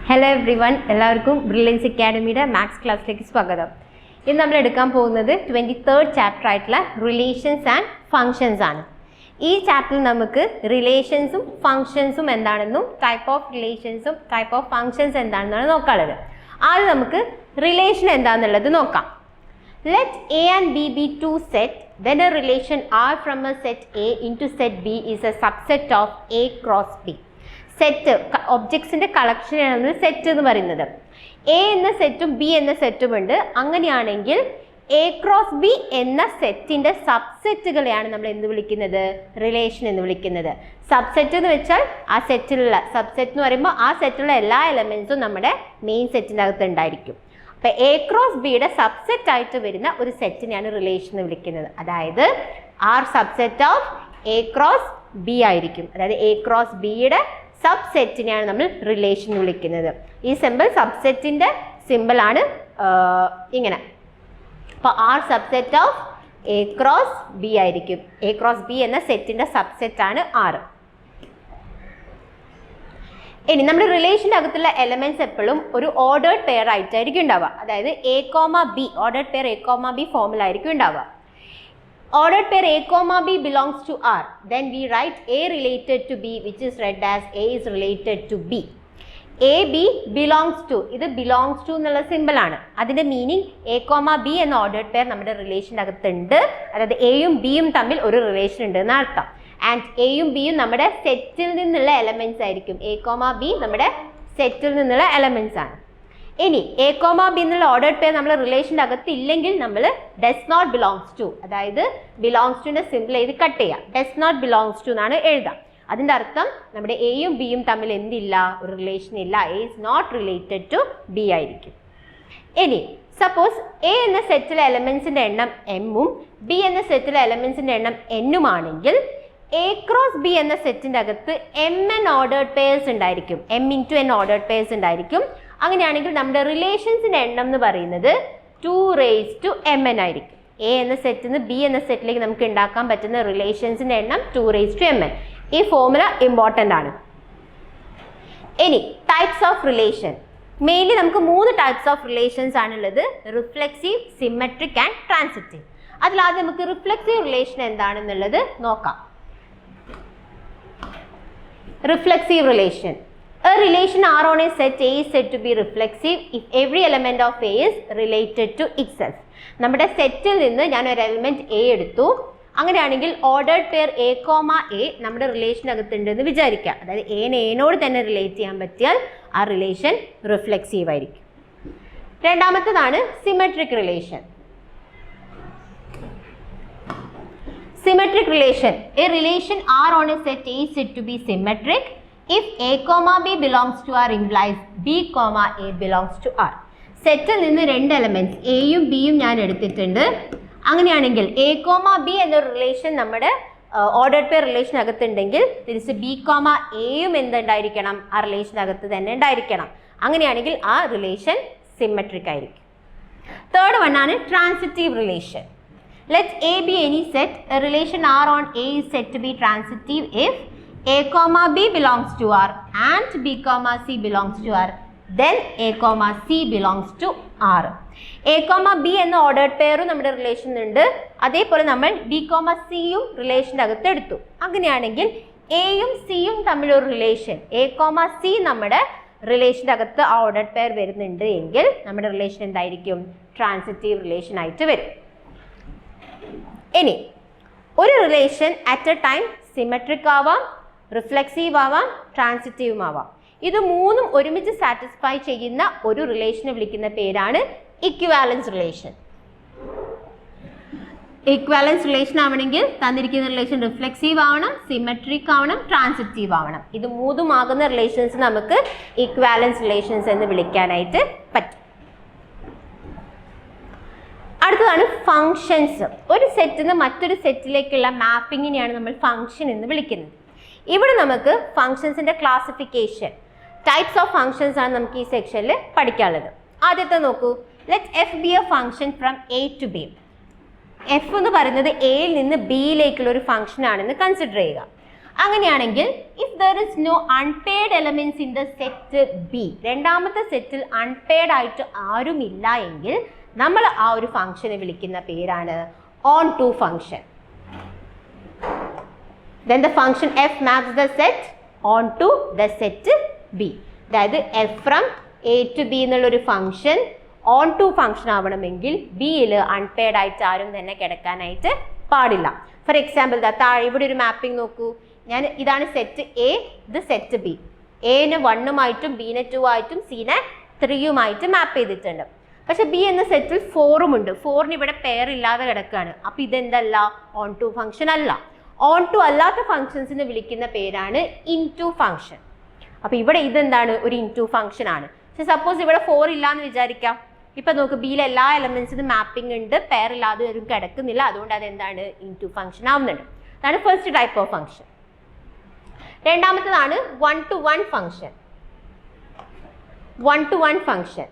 Hello every one, എല്ലാവർക്കും brilliance അക്കാഡമിയുടെ maths ക്ലാസ്സിലേക്ക് സ്വാഗതം. ഇന്ന് നമ്മൾ എടുക്കാൻ പോകുന്നത് 23rd ചാപ്റ്റർ ആയിട്ടുള്ള റിലേഷൻസ് ആൻഡ് ഫങ്ഷൻസ് ആണ്. ഈ ചാപ്റ്ററിൽ നമുക്ക് റിലേഷൻസും ഫങ്ഷൻസും എന്താണെന്നും ടൈപ്പ് ഓഫ് റിലേഷൻസും ടൈപ്പ് ഓഫ് ഫങ്ഷൻസ് എന്താണെന്നാണ് നോക്കാനുള്ളത്. ആദ്യം നമുക്ക് റിലേഷൻ എന്താണെന്നുള്ളത് നോക്കാം. Let A and B be two sets, then a relation R from a set A into set B is a subset of A cross B. Set ഒബ്ജക്ട്സിൻ്റെ കളക്ഷനാണ് set എന്ന് പറയുന്നത്. എ എന്ന സെറ്റും ബി എന്ന സെറ്റും ഉണ്ട്. അങ്ങനെയാണെങ്കിൽ എ ക്രോസ് ബി എന്ന സെറ്റിൻ്റെ സബ്സെറ്റുകളെയാണ് നമ്മൾ എന്ത് വിളിക്കുന്നത്? റിലേഷൻ എന്ന് വിളിക്കുന്നത്. സബ്സെറ്റ് എന്ന് വെച്ചാൽ ആ സെറ്റിലുള്ള സബ്സെറ്റ് എന്ന് പറയുമ്പോൾ ആ സെറ്റിലുള്ള എല്ലാ എലമെൻസും നമ്മുടെ മെയിൻ സെറ്റിൻ്റെ അകത്ത് ഉണ്ടായിരിക്കും. അപ്പോൾ എ ക്രോസ് ബിയുടെ സബ്സെറ്റ് ആയിട്ട് വരുന്ന ഒരു സെറ്റിനെയാണ് റിലേഷൻ എന്ന് വിളിക്കുന്നത്. അതായത് R subset of A cross B ആയിരിക്കും. അതായത് എ ക്രോസ് ബിയുടെ സബ്സെറ്റിനെയാണ് നമ്മൾ റിലേഷൻ എന്ന് വിളിക്കുന്നത്. ഈ സിമ്പിൾ സബ്സെറ്റിൻ്റെ സിമ്പിളാണ് ഇങ്ങനെ. അപ്പോൾ R subset of A cross B ആയിരിക്കും. എ ക്രോസ് ബി എന്ന സെറ്റിൻ്റെ സബ്സെറ്റാണ് ആർ. ഇനി നമ്മുടെ റിലേഷൻ്റെ അകത്തുള്ള എലമെൻറ്റ്സ് എപ്പോഴും ഒരു ഓർഡേർഡ് പെയർ ആയിട്ടായിരിക്കും ഉണ്ടാവുക. അതായത് A comma B, ordered pair A comma B ഫോമിലായിരിക്കും ഉണ്ടാവുക. Ordered pair A comma B belongs to R. Then we write A related to B, which is read as A is related to B. A B belongs to, ഇത് belongs to എന്നുള്ള simple ആണ്. അതിൻ്റെ meaning A comma B എന്ന ordered pair നമ്മുടെ റിലേഷൻ്റെ അകത്തുണ്ട്. അതായത് എയും ബിയും തമ്മിൽ ഒരു റിലേഷൻ ഉണ്ട് എന്ന് അർത്ഥം. ആൻഡ് എയും ബിയും നമ്മുടെ സെറ്റിൽ നിന്നുള്ള എലമെൻറ്റ്സ് ആയിരിക്കും. A comma B നമ്മുടെ സെറ്റിൽ നിന്നുള്ള എലമെൻറ്റ്സ് ആണ്. ഇനി എ കോമ ബി എന്നുള്ള ഓർഡേർഡ് പെയർ നമ്മൾ റിലേഷൻ്റെ അകത്ത് ഇല്ലെങ്കിൽ നമ്മൾ ഡസ് നോട്ട് ബിലോങ്സ് ടു, അതായത് ബിലോങ്സ് ടുവിൻ്റെ സിമ്പിൾ ചെയ്ത് കട്ട് ചെയ്യാം. ഡസ് നോട്ട് ബിലോങ്സ് ടു എന്നാണ് എഴുതാം. അതിൻ്റെ അർത്ഥം നമ്മുടെ എയും ബിയും തമ്മിൽ എന്തില്ല? ഒരു റിലേഷൻ ഇല്ല. A is not related to B ആയിരിക്കും. ഇനി സപ്പോസ് എ എന്ന സെറ്റിലെ എലമെൻസിൻ്റെ എണ്ണം എമ്മും ബി എന്ന സെറ്റിലെ എലമെൻസിൻ്റെ എണ്ണം എന്നും ആണെങ്കിൽ എ ക്രോസ് ബി എന്ന സെറ്റിൻ്റെ അകത്ത് എം എൻ ഓർഡേർഡ് പെയർസ് ഉണ്ടായിരിക്കും. M into N ordered pairs ഉണ്ടായിരിക്കും. അങ്ങനെയാണെങ്കിൽ നമ്മുടെ റിലേഷൻസിൻ്റെ എണ്ണം എന്ന് പറയുന്നത് 2m ആയിരിക്കും. എ എന്ന സെറ്റിൽ നിന്ന് ബി എന്ന സെറ്റിലേക്ക് നമുക്ക് ഉണ്ടാക്കാൻ പറ്റുന്ന റിലേഷൻസിൻ്റെ എണ്ണം 2m. ഈ ഫോർമുല ഇമ്പോർട്ടൻ്റ് ആണ്. ഇനി ടൈപ്സ് ഓഫ് റിലേഷൻ, മെയിൻലി നമുക്ക് 3 ടൈപ്സ് ഓഫ് റിലേഷൻസ് ആണുള്ളത്: റിഫ്ലെക്സീവ്, സിമെട്രിക് ആൻഡ് ട്രാൻസിറ്റീവ്. അതിലാദ്യം നമുക്ക് റിഫ്ലെക്സീവ് റിലേഷൻ എന്താണെന്നുള്ളത് നോക്കാം. Reflexive relation. A relation R on a set A is said to be reflexive if every element of A is related to itself. നമ്മുടെ സെറ്റിൽ നിന്ന് ഞാൻ ഒരു element A എടുത്തു. അങ്ങനെയാണെങ്കിൽ ordered pair A comma A നമ്മുടെ റിലേഷനകത്തുണ്ടെന്ന് വിചാരിക്കുക. അതായത് എനോട് തന്നെ റിലേറ്റ് ചെയ്യാൻ പറ്റിയാൽ ആ റിലേഷൻ റിഫ്ലെക്സീവ് ആയിരിക്കും. രണ്ടാമത്തേതാണ് symmetric relation. Symmetric relation. A relation R on a set A is said to be symmetric if A comma B belongs to R implies B comma A belongs to R. സെറ്റിൽ നിന്ന് 2 elements എയും ബിയും ഞാൻ എടുത്തിട്ടുണ്ട്. അങ്ങനെയാണെങ്കിൽ A comma B എന്നൊരു relation നമ്മുടെ ordered pair റിലേഷനകത്തുണ്ടെങ്കിൽ തിരിച്ച് B comma എയും എന്തുണ്ടായിരിക്കണം? ആ റിലേഷനകത്ത് തന്നെ ഉണ്ടായിരിക്കണം. അങ്ങനെയാണെങ്കിൽ ആ റിലേഷൻ സിമെട്രിക് ആയിരിക്കും. തേർഡ് വൺ ആണ് transitive relation. Let A be any set. A relation R on A is said to be transitive if A comma B belongs to R and B comma C belongs to R. Then A comma C belongs to R. A comma B എന്ന ordered പെയറും നമ്മുടെ relation ഉണ്ട്. അതേപോലെ നമ്മൾ B comma Cയും റിലേഷൻ്റെ അകത്ത് എടുത്തു. അങ്ങനെയാണെങ്കിൽ എയും സിയും തമ്മിലൊരു റിലേഷൻ A comma C നമ്മുടെ റിലേഷൻ്റെ അകത്ത് ആ ഓർഡേർഡ് പെയർ വരുന്നുണ്ട് എങ്കിൽ നമ്മുടെ റിലേഷൻ എന്തായിരിക്കും? ട്രാൻസിറ്റീവ് റിലേഷൻ ആയിട്ട് വരും. ഇനി ഒരു relation at A time symmetric ആവാം, റിഫ്ലെക്സീവ് ആവാം, ട്രാൻസിറ്റീവും ആവാം. ഇത് മൂന്നും ഒരുമിച്ച് സാറ്റിസ്ഫൈ ചെയ്യുന്ന ഒരു റിലേഷനെ വിളിക്കുന്ന പേരാണ് ഇക്വിവാലൻസ് റിലേഷൻ. ഇക്വിവാലൻസ് റിലേഷൻ ആവണമെങ്കിൽ തന്നിരിക്കുന്ന റിലേഷൻ റിഫ്ലെക്സീവ് ആവണം, സിമെട്രിക് ആവണം, ട്രാൻസിറ്റീവ് ആവണം. ഇത് മൂന്നും ആകുന്ന റിലേഷൻസ് നമുക്ക് ഇക്വിവാലൻസ് റിലേഷൻസ് എന്ന് വിളിക്കാനായിട്ട് പറ്റും. അടുത്തതാണ് ഫങ്ഷൻസ്. ഒരു സെറ്റിൽ നിന്ന് മറ്റൊരു സെറ്റിലേക്കുള്ള മാപ്പിങ്ങിനെയാണ് നമ്മൾ ഫങ്ഷൻ എന്ന് വിളിക്കുന്നത്. ഇവിടെ നമുക്ക് ഫങ്ഷൻസിൻ്റെ ക്ലാസിഫിക്കേഷൻ, ടൈപ്സ് ഓഫ് ഫങ്ഷൻസ് ആണ് നമുക്ക് ഈ സെക്ഷനിൽ പഠിക്കാനുള്ളത്. ആദ്യത്തെ നോക്കൂ. Let f be a function from A to B. F എന്ന് പറയുന്നത് എയിൽ നിന്ന് ബിയിലേക്കുള്ള ഒരു ഫങ്ഷൻ ആണെന്ന് കൺസിഡർ ചെയ്യുക. അങ്ങനെയാണെങ്കിൽ if there is no unpaired elements in the set B, രണ്ടാമത്തെ സെറ്റിൽ അൺപെയർഡ് ആയിട്ട് ആരുമില്ല എങ്കിൽ നമ്മൾ ആ ഒരു ഫംഗ്ഷനെ വിളിക്കുന്ന പേരാണ് onto function. Then the function f maps the set onto the set b. അതായത് f from a to b എന്നുള്ളൊരു ഫംഗ്ഷൻ ഓൺ ടു ഫംഗ്ഷൻ ആവണമെങ്കിൽ ബിയിൽ അൺപെയർഡ് ആയിട്ട് ആരും തന്നെ കിടക്കാനായിട്ട് പാടില്ല. ഫോർ എക്സാമ്പിൾ താഴെ ഇവിടെ ഒരു മാപ്പിംഗ് നോക്കൂ. ഇതാണ് സെറ്റ് എ, ഇത് സെറ്റ് ബി. എനെ 1ഉമായിട്ടും ബിനെ 2 ആയിട്ടും സിനെ 3യുമായിട്ട് മാപ്പ് ചെയ്തിട്ടുണ്ട്. പക്ഷെ ബി എന്ന സെറ്റിൽ 4ഉം ഉണ്ട്. 4ന് ഇവിടെ പെയർ ഇല്ലാതെ കിടക്കുകയാണ്. അപ്പോൾ ഇതെന്തല്ല, ഓൺ ടു ഫംഗ്ഷൻ അല്ല. ഓൺ ടു അല്ലാത്ത ഫംഗ്ഷൻസിനെ വിളിക്കുന്ന പേരാണ് ഇൻ ടു ഫംഗ്ഷൻ. അപ്പോൾ ഇവിടെ ഇതെന്താണ്, ഒരു ഇൻ ടു ഫംഗ്ഷൻ ആണ്. പക്ഷെ സപ്പോസ് ഇവിടെ 4 ഇല്ലാന്ന് വിചാരിക്കാം. ഇപ്പം നോക്ക്, ബിയിലെ എല്ലാ എലമെന്റ്സിനും മാപ്പിംഗ് ഉണ്ട്, പെയർ ഇല്ലാതെ ഒരു കിടക്കുന്നില്ല. അതുകൊണ്ട് അതെന്താണ്, ഇൻ ടു ഫംഗ്ഷൻ ആവുന്നുണ്ട്. അതാണ് ഫസ്റ്റ് ടൈപ്പ് ഓഫ് ഫംഗ്ഷൻ. രണ്ടാമത്തേതാണ് one to one function. One to one function.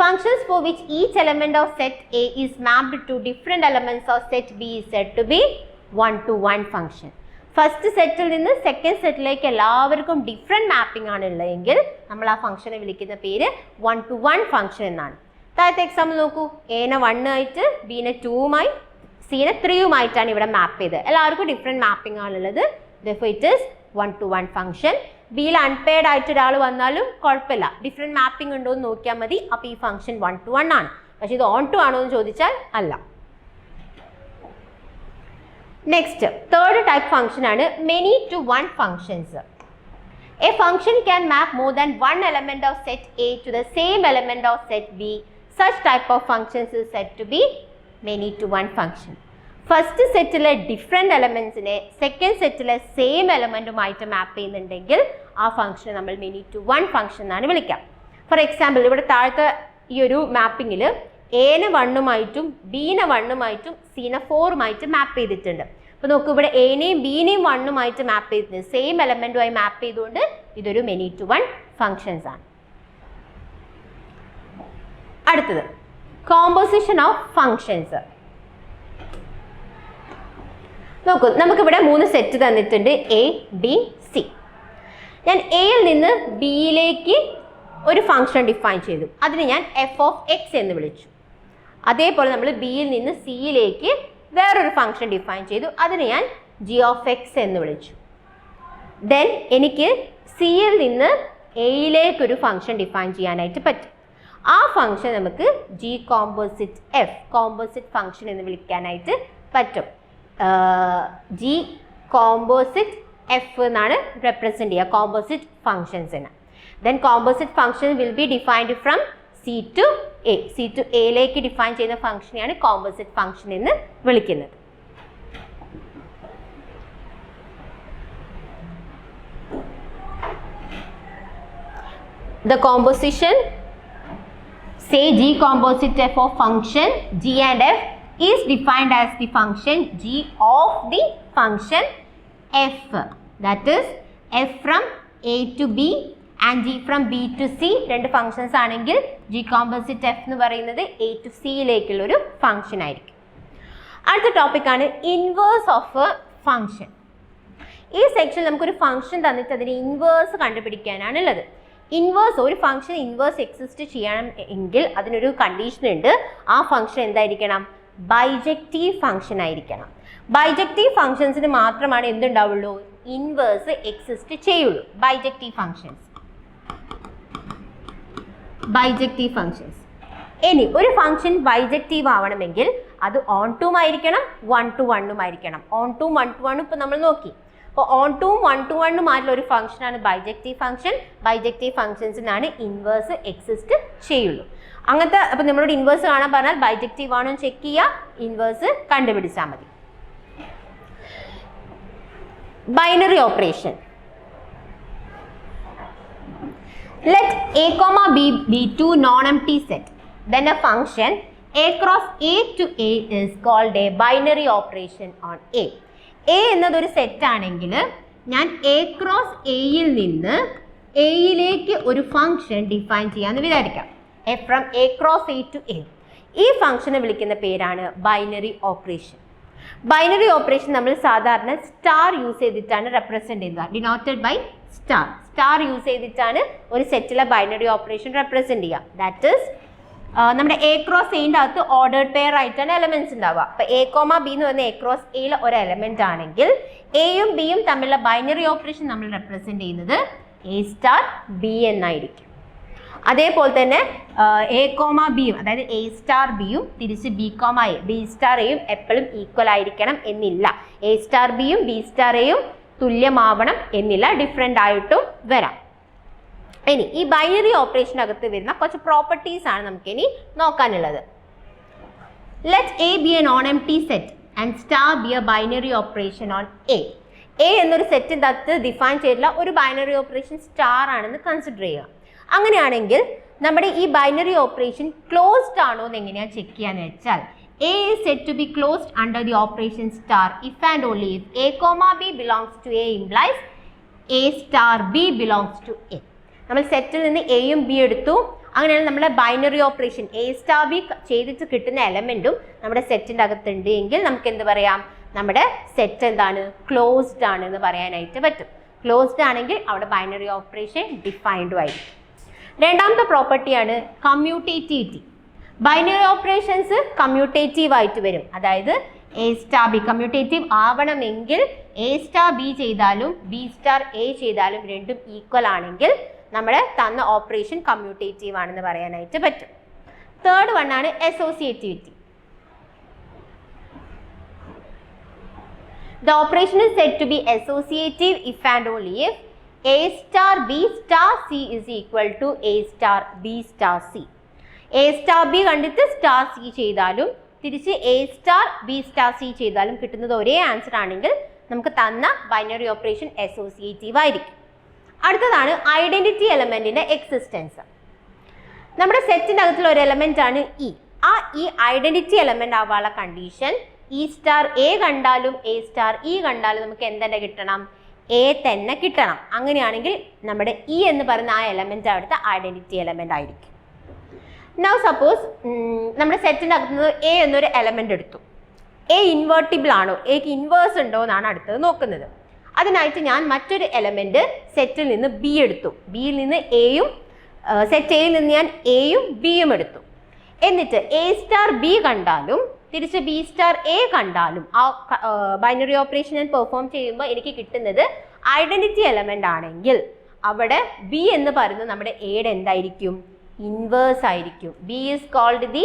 Functions for which each element of set A is mapped to different elements of set B is said to be one-to-one function. First സെറ്റിൽ നിന്ന് second സെറ്റിലേക്ക് എല്ലാവർക്കും different mapping ആണ് ഉള്ളതെങ്കിൽ നമ്മൾ ആ ഫംഗ്ഷനെ വിളിക്കുന്ന പേര് വൺ ടു വൺ ഫംഗ്ഷൻ എന്നാണ്. താഴത്തെ എക്സാമ്പിൾ നോക്കൂ. എനെ 1 ആയിട്ട് ബിനെ 2മായി സിനെ 3യുമായിട്ടാണ് ഇവിടെ മാപ്പ് ചെയ്തത്. എല്ലാവർക്കും ഡിഫറെൻറ്റ് മാപ്പിംഗ് ആണുള്ളത്. therefore it is one to one function. ബിയിൽ അൺപെയർഡ് ആയിട്ട് ഒരാൾ വന്നാലും കുഴപ്പമില്ല, ഡിഫറെൻറ്റ് മാപ്പിംഗ് ഉണ്ടോ എന്ന് നോക്കിയാൽ മതി. അപ്പോൾ ഈ ഫംഗ്ഷൻ 1 to 1 ആണ്. പക്ഷേ ഇത് ഓൺ ടു ആണോ എന്ന് ചോദിച്ചാൽ അല്ല. നെക്സ്റ്റ് തേർഡ് ടൈപ്പ് ഫംഗ്ഷൻ ആണ് many to one functions. A function can map more than one element of set A to the same element of set B. Such type of functions is said to be many to one function. First സെറ്റിലെ different എലമെൻസിനെ second സെറ്റിലെ same എലമെൻറ്റുമായിട്ട് map ചെയ്യുന്നുണ്ടെങ്കിൽ ആ ഫംഗ്ഷനെ നമ്മൾ many to one function എന്നാണ് വിളിക്കാം. ഫോർ എക്സാമ്പിൾ ഇവിടെ താഴത്തെ ഈ ഒരു മാപ്പിങ്ങിൽ എനെ 1ഉമായിട്ടും ബിനെ 1ഉമായിട്ടും സിനെ 4ഉമായിട്ട് മാപ്പ് ചെയ്തിട്ടുണ്ട്. അപ്പോൾ നോക്കൂ, ഇവിടെ എനെയും ബിനെയും 1ഉമായിട്ട് മാപ്പ് ചെയ്തിട്ടുണ്ട്, സെയിം എലമെൻറ്റുമായി മാപ്പ് ചെയ്തുകൊണ്ട് ഇതൊരു മെനി ടു വൺ ഫംഗ്ഷൻസ് ആണ്. അടുത്തത് കോമ്പോസിഷൻ ഓഫ് ഫംഗ്ഷൻസ്. നോക്കൂ, നമുക്കിവിടെ 3 സെറ്റ് തന്നിട്ടുണ്ട്, എ ബി സി. ഞാൻ എയിൽ നിന്ന് ബിയിലേക്ക് ഒരു ഫംഗ്ഷൻ ഡിഫൈൻ ചെയ്തു, അതിന് ഞാൻ എഫ് ഓഫ് എക്സ് എന്ന് വിളിച്ചു. അതേപോലെ നമ്മൾ ബിയിൽ നിന്ന് സിയിലേക്ക് വേറൊരു ഫംഗ്ഷൻ ഡിഫൈൻ ചെയ്തു, അതിന് ഞാൻ ജി ഓഫ് എക്സ് എന്ന് വിളിച്ചു. ദെൻ എനിക്ക് സിയിൽ നിന്ന് എയിലേക്കൊരു ഫംഗ്ഷൻ ഡിഫൈൻ ചെയ്യാനായിട്ട് പറ്റും. ആ ഫംഗ്ഷൻ നമുക്ക് G composite F, composite function എന്ന് വിളിക്കാനായിട്ട് പറ്റും. ജി കോമ്പോസിറ്റ് എഫ് എന്നാണ് റെപ്രസെൻറ്റ് ചെയ്യുക കോമ്പോസിറ്റ് ഫംഗ്ഷൻസിന്. Then composite function will be defined from C to A. C to എയിലേക്ക് ഡിഫൈൻ ചെയ്യുന്ന ഫംഗ്ഷനെയാണ് കോമ്പോസിറ്റ് ഫംഗ്ഷൻ എന്ന് വിളിക്കുന്നത്. The composition, say G composite f of function G and f is defined as the function G of the function f, that is f from a to b and g from b to c. രണ്ട് functions ആണെങ്കിൽ G composite f എന്ന് പറയുന്നത് a to c യിലേക്കുള്ള ഒരു function ആയിരിക്കും. അടുത്ത ടോപ്പിക്കാണ് inverse of a function. ഈ സെക്ഷനിൽ നമുക്കൊരു ഫംഗ്ഷൻ തന്നിട്ട് അതിന് ഇൻവേഴ്സ് കണ്ടുപിടിക്കാനാണ് ഉള്ളത്. ഇൻവേഴ്സ്, ഒരു ഫംഗ്ഷൻ ഇൻവേഴ്സ് എക്സിസ്റ്റ് ചെയ്യണം എങ്കിൽ അതിനൊരു കണ്ടീഷൻ ഉണ്ട്. ആ ഫംഗ്ഷൻ എന്തായിരിക്കണം? ബൈജക്റ്റീവ് ഫംഗ്ഷൻ ആയിരിക്കണം. ബൈജക്റ്റീവ് ഫംഗ്ഷൻസിന് മാത്രമാണ് എന്തുണ്ടാവുള്ളൂ? ഇൻവേഴ്സ് എക്സിസ്റ്റ് ചെയ്യുള്ളൂ. Bijective functions, bijective functions. ഇനി ഒരു ഫംഗ്ഷൻ ബൈജക്റ്റീവ് ആവണമെങ്കിൽ അത് ഓൺ ടൂം ആയിരിക്കണം, വൺ ടു വണ്ണും ആയിരിക്കണം. ഓൺ ടൂം വൺ ടു വണ്ണും ഇപ്പം നമ്മൾ നോക്കി. അപ്പോൾ ഓൺ ടൂം വൺ ടു വണ്ണും ആയിട്ടുള്ള ഒരു ഫംഗ്ഷനാണ് ബൈജക്റ്റീവ് ഫംഗ്ഷൻ. ബൈജക്റ്റീവ് ഫംഗ്ഷൻസിനാണ് ഇൻവേഴ്സ് എക്സിസ്റ്റ് ചെയ്യുള്ളൂ. അങ്ങനത്തെ അപ്പോൾ നമ്മളോട് ഇൻവേഴ്സ് കാണാൻ പറഞ്ഞാൽ ബൈജക്റ്റീവ് ആണോ ചെക്ക് ചെയ്യുക, ഇൻവേഴ്സ് കണ്ടുപിടിച്ചാൽ മതി. Binary operation. Let a, b be two non-empty set. Then a function a cross a to a is called a binary operation on a. a എന്നതൊരു സെറ്റ് ആണെങ്കിൽ ഞാൻ a ക്രോസ് എയിൽ നിന്ന് എയിലേക്ക് ഒരു ഫംഗ്ഷൻ ഡിഫൈൻ ചെയ്യാമെന്ന് വിചാരിക്കാം. a from a cross a to a. ഈ ഫംഗ്ഷനെ വിളിക്കുന്ന പേരാണ് ബൈനറി ഓപ്പറേഷൻ. ബൈനറി ഓപ്പറേഷൻ നമ്മൾ സാധാരണ സ്റ്റാർ യൂസ് ചെയ്തിട്ടാണ് റെപ്രസെന്റ് ചെയ്യുന്നത്, denoted by star. Star use ചെയ്തിട്ടാണ് ഒരു സെറ്റിലെ ബൈനറി ഓപ്പറേഷൻ റെപ്രസെന്റ് ചെയ്യുക. ദാറ്റ് ഈസ് നമ്മുടെ എ ക്രോസ് എന്റെ അകത്ത് ഓർഡേർഡ് പെയർ ആയിട്ടാണ് എലമെന്റ്സ് ഉണ്ടാവുക. അപ്പൊ എ കോമ ബി എന്ന് പറഞ്ഞ എ ക്രോസ് എയിലെ ഒരു എലമെന്റ് ആണെങ്കിൽ എയും ബിയും തമ്മിലുള്ള ബൈനറി ഓപ്പറേഷൻ നമ്മൾ റെപ്രസെന്റ് ചെയ്യുന്നത് എ സ്റ്റാർ ബി എന്നായിരിക്കും. അതേപോലെ തന്നെ എ കോമ ബിയും, അതായത് എ സ്റ്റാർ ബിയും തിരിച്ച് B comma A, B star എയും എപ്പോഴും ഈക്വൽ ആയിരിക്കണം എന്നില്ല. എ സ്റ്റാർ ബിയും ബി സ്റ്റാർ എയും തുല്യമാവണം എന്നില്ല, ഡിഫറെൻ്റ് ആയിട്ടും വരാം. ഇനി ഈ ബൈനറി ഓപ്പറേഷനകത്ത് വരുന്ന കുറച്ച് പ്രോപ്പർട്ടീസ് ആണ് നമുക്ക് ഇനി നോക്കാനുള്ളത്. Let A be a non empty set and star be a binary operation on A. A എന്നൊരു സെറ്റിൻ്റെ അകത്ത് ഡിഫൈൻ ചെയ്തിട്ടുള്ള ഒരു ബൈനറി ഓപ്പറേഷൻ സ്റ്റാർ ആണെന്ന് കൺസിഡർ ചെയ്യുക. അങ്ങനെയാണെങ്കിൽ നമ്മുടെ ഈ ബൈനറി ഓപ്പറേഷൻ ക്ലോസ്ഡ് ആണോ എന്ന് എങ്ങനെയാണ് ചെക്ക് ചെയ്യാന്ന് വെച്ചാൽ, A is said to be closed under the operation star if and only if A comma B belongs to A implies A star B belongs to A. നമ്മൾ സെറ്റിൽ നിന്ന് എയും B എടുത്തു, അങ്ങനെയാണ് നമ്മുടെ binary operation A star B ചെയ്തിട്ട് കിട്ടുന്ന എലമെന്റും നമ്മുടെ സെറ്റിൻ്റെ അകത്തുണ്ട് എങ്കിൽ നമുക്ക് എന്ത് പറയാം, നമ്മുടെ സെറ്റ് എന്താണ്, ക്ലോസ്ഡ് ആണ് എന്ന് പറയാനായിട്ട് പറ്റും. ക്ലോസ്ഡ് ആണെങ്കിൽ അവിടെ ബൈനറി ഓപ്പറേഷൻ ഡിഫൈൻഡും ആയിരിക്കും. രണ്ടാമത്തെ പ്രോപ്പർട്ടിയാണ് കമ്മ്യൂട്ടേറ്റിവിറ്റി. ബൈനറി ഓപ്പറേഷൻസ് കമ്മ്യൂട്ടേറ്റീവ് ആയിട്ട് വരും. അതായത് എ സ്റ്റാർ ബി കമ്മ്യൂട്ടേറ്റീവ് ആവണമെങ്കിൽ എ സ്റ്റാർ ബി ചെയ്താലും ബി സ്റ്റാർ എ ചെയ്താലും രണ്ടും ഈക്വൽ ആണെങ്കിൽ നമ്മുടെ തന്ന ഓപ്പറേഷൻ കമ്മ്യൂട്ടേറ്റീവ് ആണെന്ന് പറയാനായിട്ട് പറ്റും. തേർഡ് വൺ ആണ് associativity. The operation is said to be associative if and only if A star B star C is equal to A star B star C. A star B കണ്ടിട്ട് star C ചെയ്താലും തിരിച്ച് A star B star C ചെയ്താലും കിട്ടുന്നത് ഒരേ answer ആണെങ്കിൽ നമുക്ക് തന്ന binary operation associative ആയിരിക്കും. അടുത്തതാണ് ഐഡന്റിറ്റി എലമെന്റിന്റെ എക്സിസ്റ്റൻസ്. നമ്മുടെ സെറ്റിൻ്റെ അകത്തുള്ള ഒരു എലമെന്റ് ആണ് ഇ. ആ ഈ ഐഡന്റിറ്റി എലമെന്റ് ആവാനുള്ള കണ്ടീഷൻ ഇ സ്റ്റാർ എ കണ്ടാലും എ സ്റ്റാർ ഇ കണ്ടാലും നമുക്ക് എന്തെന്നെ കിട്ടണം, എ തന്നെ കിട്ടണം. അങ്ങനെയാണെങ്കിൽ നമ്മുടെ ഇ എന്ന് പറയുന്ന ആ എലമെന്റ് അവിടുത്തെ ഐഡന്റിറ്റി എലമെന്റ് ആയിരിക്കും. നൗ സപ്പോസ് നമ്മുടെ സെറ്റിൻ്റെ അകത്ത് എ എന്നൊരു എലമെന്റ് എടുത്തു. എ ഇൻവേർട്ടിബിൾ ആണോ, എക്ക് ഇൻവേഴ്സ് ഉണ്ടോ എന്നാണ് അടുത്തത് നോക്കുന്നത്. അതിനായിട്ട് ഞാൻ മറ്റൊരു എലമെന്റ് സെറ്റിൽ നിന്ന് ബി എടുത്തു. ബിയിൽ നിന്ന് എയും സെറ്റ് എയിൽ നിന്ന് ഞാൻ എയും ബിയും എടുത്തു. എന്നിട്ട് എ സ്റ്റാർ ബി കണ്ടാലും തിരിച്ച് ബി സ്റ്റാർ എ കണ്ടാലും ആ ബൈനറി ഓപ്പറേഷൻ ഞാൻ പെർഫോം ചെയ്യുമ്പോൾ എനിക്ക് കിട്ടുന്നത് ഐഡന്റിറ്റി എലമെന്റ് ആണെങ്കിൽ അവിടെ ബി എന്ന് പറയുന്നത് നമ്മുടെ എയുടെ എന്തായിരിക്കും, ഇൻവേഴ്സ് ആയിരിക്കും. B is called the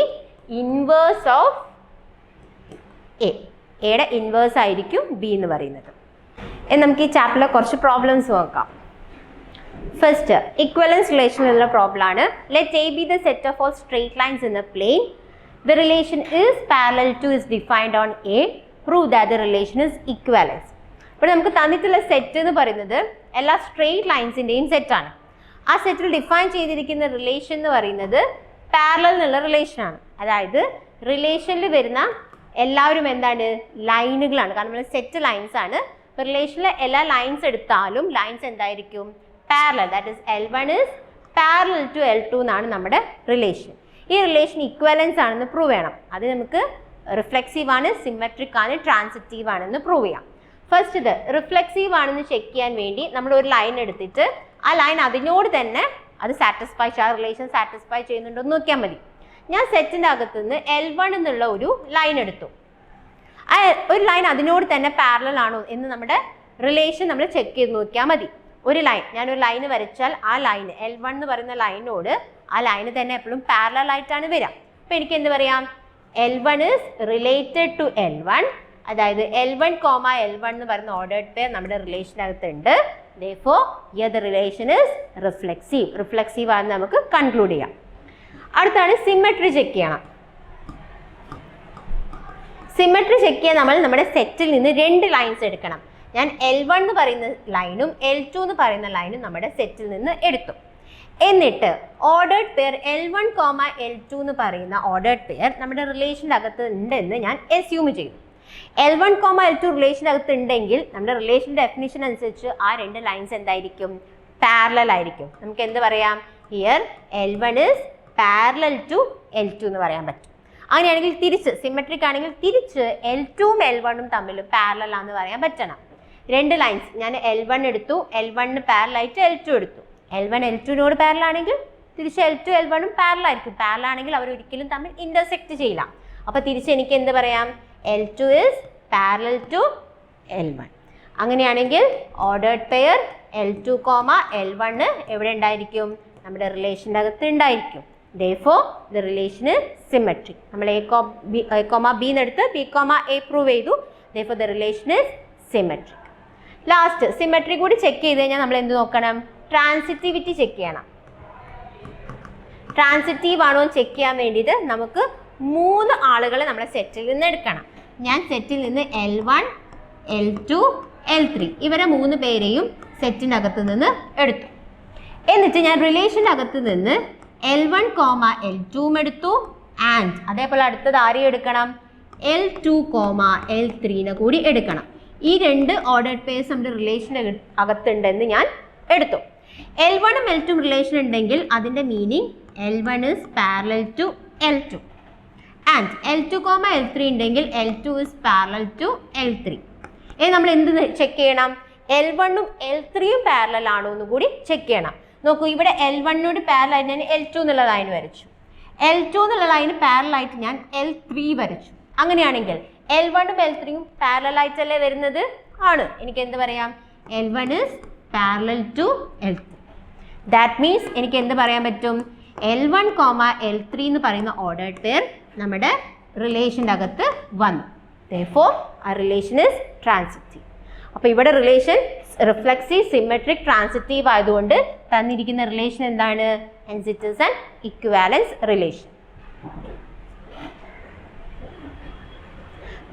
inverse of A. എയുടെ ഇൻവേഴ്സ് ആയിരിക്കും ബി എന്ന് പറയുന്നത്. നമുക്ക് ഈ ചാപ്റ്ററിലെ കുറച്ച് പ്രോബ്ലംസ് നോക്കാം. ഫസ്റ്റ് ഇക്വലൻസ് റിലേഷനിലുള്ള പ്രോബ്ലം ആണ്. Let A be the set of all straight lines in a plane. The relation is parallel to is defined on A. Prove that the relation is equivalence. അപ്പോൾ നമുക്ക് തന്നിട്ടുള്ള set എന്ന് പറയുന്നത് എല്ലാ straight ലൈൻസിൻ്റെയും സെറ്റാണ്. ആ സെറ്റിൽ ഡിഫൈൻ ചെയ്തിരിക്കുന്ന റിലേഷൻ എന്ന് പറയുന്നത് പാരലൽ എന്നുള്ള റിലേഷനാണ്. അതായത് റിലേഷനിൽ വരുന്ന എല്ലാവരും എന്താണ്, ലൈനുകളാണ്. കാരണം നമ്മൾ സെറ്റ് ലൈൻസ് ആണ്. അപ്പോൾ റിലേഷനിലെ എല്ലാ ലൈൻസ് എടുത്താലും ലൈൻസ് എന്തായിരിക്കും, parallel. That is L1 is parallel to L2 എന്നാണ് നമ്മുടെ റിലേഷൻ. ഈ റിലേഷൻ ഇക്വലൻസ് ആണെന്ന് പ്രൂവ് ചെയ്യണം. അത് നമുക്ക് റിഫ്ലെക്സീവ് ആണ്, സിമെട്രിക് ആണ്, ട്രാൻസിറ്റീവ് ആണെന്ന് പ്രൂവ് ചെയ്യാം. ഫസ്റ്റ് ഇത് റിഫ്ലെക്സീവ് ആണെന്ന് ചെക്ക് ചെയ്യാൻ വേണ്ടി നമ്മൾ ഒരു ലൈൻ എടുത്തിട്ട് ആ ലൈൻ അതിനോട് തന്നെ അത് സാറ്റിസ്ഫൈ ആ റിലേഷൻ സാറ്റിസ്ഫൈ ചെയ്യുന്നുണ്ടോ എന്ന് നോക്കിയാൽ മതി. ഞാൻ സെറ്റിൻ്റെ അകത്തു നിന്ന് L1 എന്നുള്ള ഒരു ലൈൻ എടുത്തു. ആ ഒരു ലൈൻ അതിനോട് തന്നെ പാരലൽ ആണോ എന്ന് നമ്മുടെ റിലേഷൻ നമ്മൾ ചെക്ക് ചെയ്ത് നോക്കിയാൽ മതി. ഒരു ലൈൻ ഞാനൊരു ലൈന് വരച്ചാൽ ആ ലൈൻ L1 എന്ന് പറയുന്ന ലൈനോട് ആ ലൈന് തന്നെ എപ്പോഴും പാരലൽ ആയിട്ടാണ് വരിക. അപ്പോൾ എനിക്ക് എന്ത് പറയാം, L1 is related to L1. അതായത് L1, L1 എന്ന് പറയുന്ന ഓർഡേർഡ് പെയർ നമ്മുടെ റിലേഷനകത്തുണ്ട്. Therefore, here the relation is reflexive. Reflexive ആണെന്ന് നമുക്ക് കൺക്ലൂഡ് ചെയ്യാം. അടുത്താണ് സിമെട്രി ചെക്ക് ചെയ്യണം. സിമെട്രി ചെക്ക് ചെയ്യാൻ നമ്മൾ നമ്മുടെ സെറ്റിൽ നിന്ന് രണ്ട് ലൈൻസ് എടുക്കണം. ഞാൻ L1 എന്ന് പറയുന്ന ലൈനും L2 എന്ന് പറയുന്ന ലൈനും നമ്മുടെ സെറ്റിൽ നിന്ന് എടുത്തു. എന്നിട്ട് ഓർഡേർഡ് പെയർ L1, L2 എന്ന് പറയുന്ന ഓർഡേർഡ് പെയർ നമ്മുടെ റിലേഷൻ്റെ അകത്ത് ഉണ്ടെന്ന് ഞാൻ അസ്യൂം ചെയ്തു. L1, L2 റിലേഷൻ്റെ അകത്ത് ഉണ്ടെങ്കിൽ നമ്മുടെ റിലേഷൻ ഡെഫിനിഷൻ അനുസരിച്ച് ആ രണ്ട് ലൈൻസ് എന്തായിരിക്കും, പാരലൽ ആയിരിക്കും. നമുക്ക് എന്ത് പറയാം, here L1 is parallel to L2 എന്ന് പറയാൻ പറ്റും. അങ്ങനെയാണെങ്കിൽ തിരിച്ച് സിമെട്രിക് ആണെങ്കിൽ തിരിച്ച് L2ഉം L1ഉം തമ്മിൽ പാരലൽ ആണെന്ന് പറയാൻ പറ്റണം. രണ്ട് ലൈൻസ് ഞാൻ L1 എടുത്തു, L1ന് പാരലൽ ആയിട്ട് L2 എടുത്തു. L1 L2നോട് പാരലൽ ആണെങ്കിൽ തിരിച്ച് L2 L1ഉം പാരലൽ ആയിരിക്കും. പാരലൽ ആണെങ്കിൽ അവർ ഒരിക്കലും തമ്മിൽ ഇന്റർസെക്ട് ചെയ്യില്ല. അപ്പോൾ തിരിച്ച് എനിക്ക് എന്ത് പറയാം? L2 is parallel to L1. അങ്ങനെയാണെങ്കിൽ ഓർഡേർഡ് പെയർ L2, L1 എവിടെ ഉണ്ടായിരിക്കും? നമ്മുടെ റിലേഷൻ്റെ അകത്ത് ഉണ്ടായിരിക്കും. Therefore the relation is symmetric. നമ്മൾ A, B എന്നെടുത്ത് B, A prove ചെയ്തു. Therefore the relation is symmetric. Last symmetry കൂടി ചെക്ക് ചെയ്ത് കഴിഞ്ഞാൽ നമ്മൾ എന്ത് നോക്കണം? ട്രാൻസിറ്റിവിറ്റി ചെക്ക് ചെയ്യണം. ട്രാൻസിറ്റീവ് ആണോ ചെക്ക് ചെയ്യാൻ വേണ്ടിയിട്ട് നമുക്ക് 3 ആളുകളെ നമ്മുടെ സെറ്റിൽ നിന്ന് എടുക്കണം. ഞാൻ സെറ്റിൽ നിന്ന് L1, L2, L3 ഇവരെ 3 പേരെയും സെറ്റിൻ്റെ അകത്ത് നിന്ന് എടുത്തു. എന്നിട്ട് ഞാൻ റിലേഷൻ്റെ അകത്ത് നിന്ന് L1, L2 എടുത്തു. ആൻഡ് അതേപോലെ അടുത്തത് ആരെയും എടുക്കണം? L2, L3 കൂടി എടുക്കണം. ഈ 2 ഓർഡേർഡ് പേഴ്സ് നമ്മുടെ റിലേഷൻ്റെ അകത്തുണ്ടെന്ന് ഞാൻ എടുത്തു. L1ഉം L2ഉം റിലേഷൻ ഉണ്ടെങ്കിൽ അതിൻ്റെ meaning L1 is parallel to L2 and L2, L3 ഉണ്ടെങ്കിൽ L2 is parallel to L3. നമ്മൾ എന്ത് ചെക്ക് ചെയ്യണം? L1ഉം L3ഉം പാരലൽ ആണോ എന്ന് കൂടി ചെക്ക് ചെയ്യണം. നോക്കൂ, ഇവിടെ L1നോട് പാരലൽ ആയിട്ട് ഞാൻ L2 എന്നുള്ള ലൈൻ വരച്ചു. L2 എന്നുള്ള ലൈന് പാരലൽ ആയിട്ട് ഞാൻ L3 വരച്ചു. അങ്ങനെയാണെങ്കിൽ L1ഉം L3ഉം പാരലൽ ആയിട്ടല്ലേ വരുന്നത്? ആണ്. എനിക്ക് എന്ത് പറയാം? L1 is parallel to L3. That means എനിക്ക് എന്ത് പറയാൻ പറ്റും? L1, L3 എന്ന് പറയുന്ന ഓർഡേർഡ് പെയർ നമ്മുടെ റിലേഷൻ്റെ അകത്ത് വന്നു. Therefore ആ റിലേഷൻ ഇസ് ട്രാൻസിറ്റീവ്. അപ്പോൾ ഇവിടെ റിലേഷൻ റിഫ്ലെക്സീവ്, സിമെട്രിക്, ട്രാൻസിറ്റീവ് ആയതുകൊണ്ട് തന്നിരിക്കുന്ന റിലേഷൻ എന്താണ്? Hence it is an equivalence relation.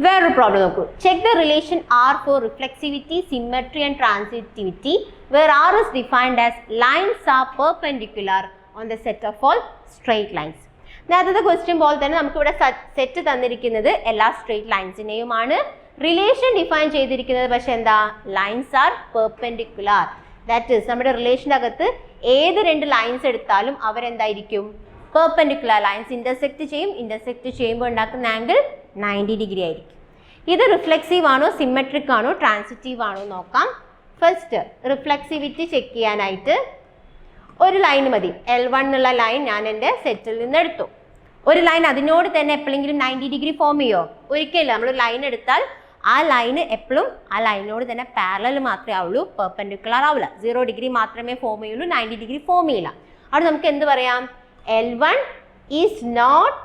വേറൊരു പ്രോബ്ലം നോക്കൂ. Check the relation R for reflexivity, symmetry and transitivity where R is defined as lines are perpendicular on the set of all straight lines. നേരത്തെ question പോലെ തന്നെ നമുക്കിവിടെ set തന്നിരിക്കുന്നത് എല്ലാ straight ലൈൻസിനെയുമാണ്. Relation define ചെയ്തിരിക്കുന്നത് പക്ഷെ എന്താ? Lines are perpendicular. That is നമ്മുടെ റിലേഷൻ്റെ അകത്ത് ഏത് 2 ലൈൻസ് എടുത്താലും അവരെന്തായിരിക്കും? പെർപെൻഡിക്കുലർ ലൈൻസ് ഇന്റർസെക്ട് ചെയ്യും. ഇന്റർസെക്ട് ചെയ്യുമ്പോൾ ഉണ്ടാക്കുന്ന ആംഗിൾ 90 ഡിഗ്രി ആയിരിക്കും. ഇത് റിഫ്ലെക്സീവ് ആണോ, സിമെട്രിക് ആണോ, ട്രാൻസിറ്റീവ് ആണോ നോക്കാം. ഫസ്റ്റ് റിഫ്ലെക്സിവിറ്റി ചെക്ക് ചെയ്യാനായിട്ട് ഒരു ലൈൻ മതി. L1 എന്നുള്ള ലൈൻ ഞാൻ എൻ്റെ സെറ്റിൽ നിന്ന് എടുത്തു. ഒരു ലൈൻ അതിനോട് തന്നെ എപ്പോഴെങ്കിലും 90 ഡിഗ്രി ഫോം ചെയ്യോ? ഒരിക്കലില്ല. നമ്മൾ ലൈൻ എടുത്താൽ ആ ലൈന് എപ്പോഴും ആ ലൈനോട് തന്നെ പാരലൽ മാത്രമേ ആവുള്ളൂ, പെർപെൻഡിക്കുലർ ആവില്ല. 0 ഡിഗ്രി മാത്രമേ ഫോം ചെയ്യുള്ളൂ, 90 ഡിഗ്രി ഫോം ചെയ്യില്ല. അവിടെ നമുക്ക് എന്ത് പറയാം? L1 is not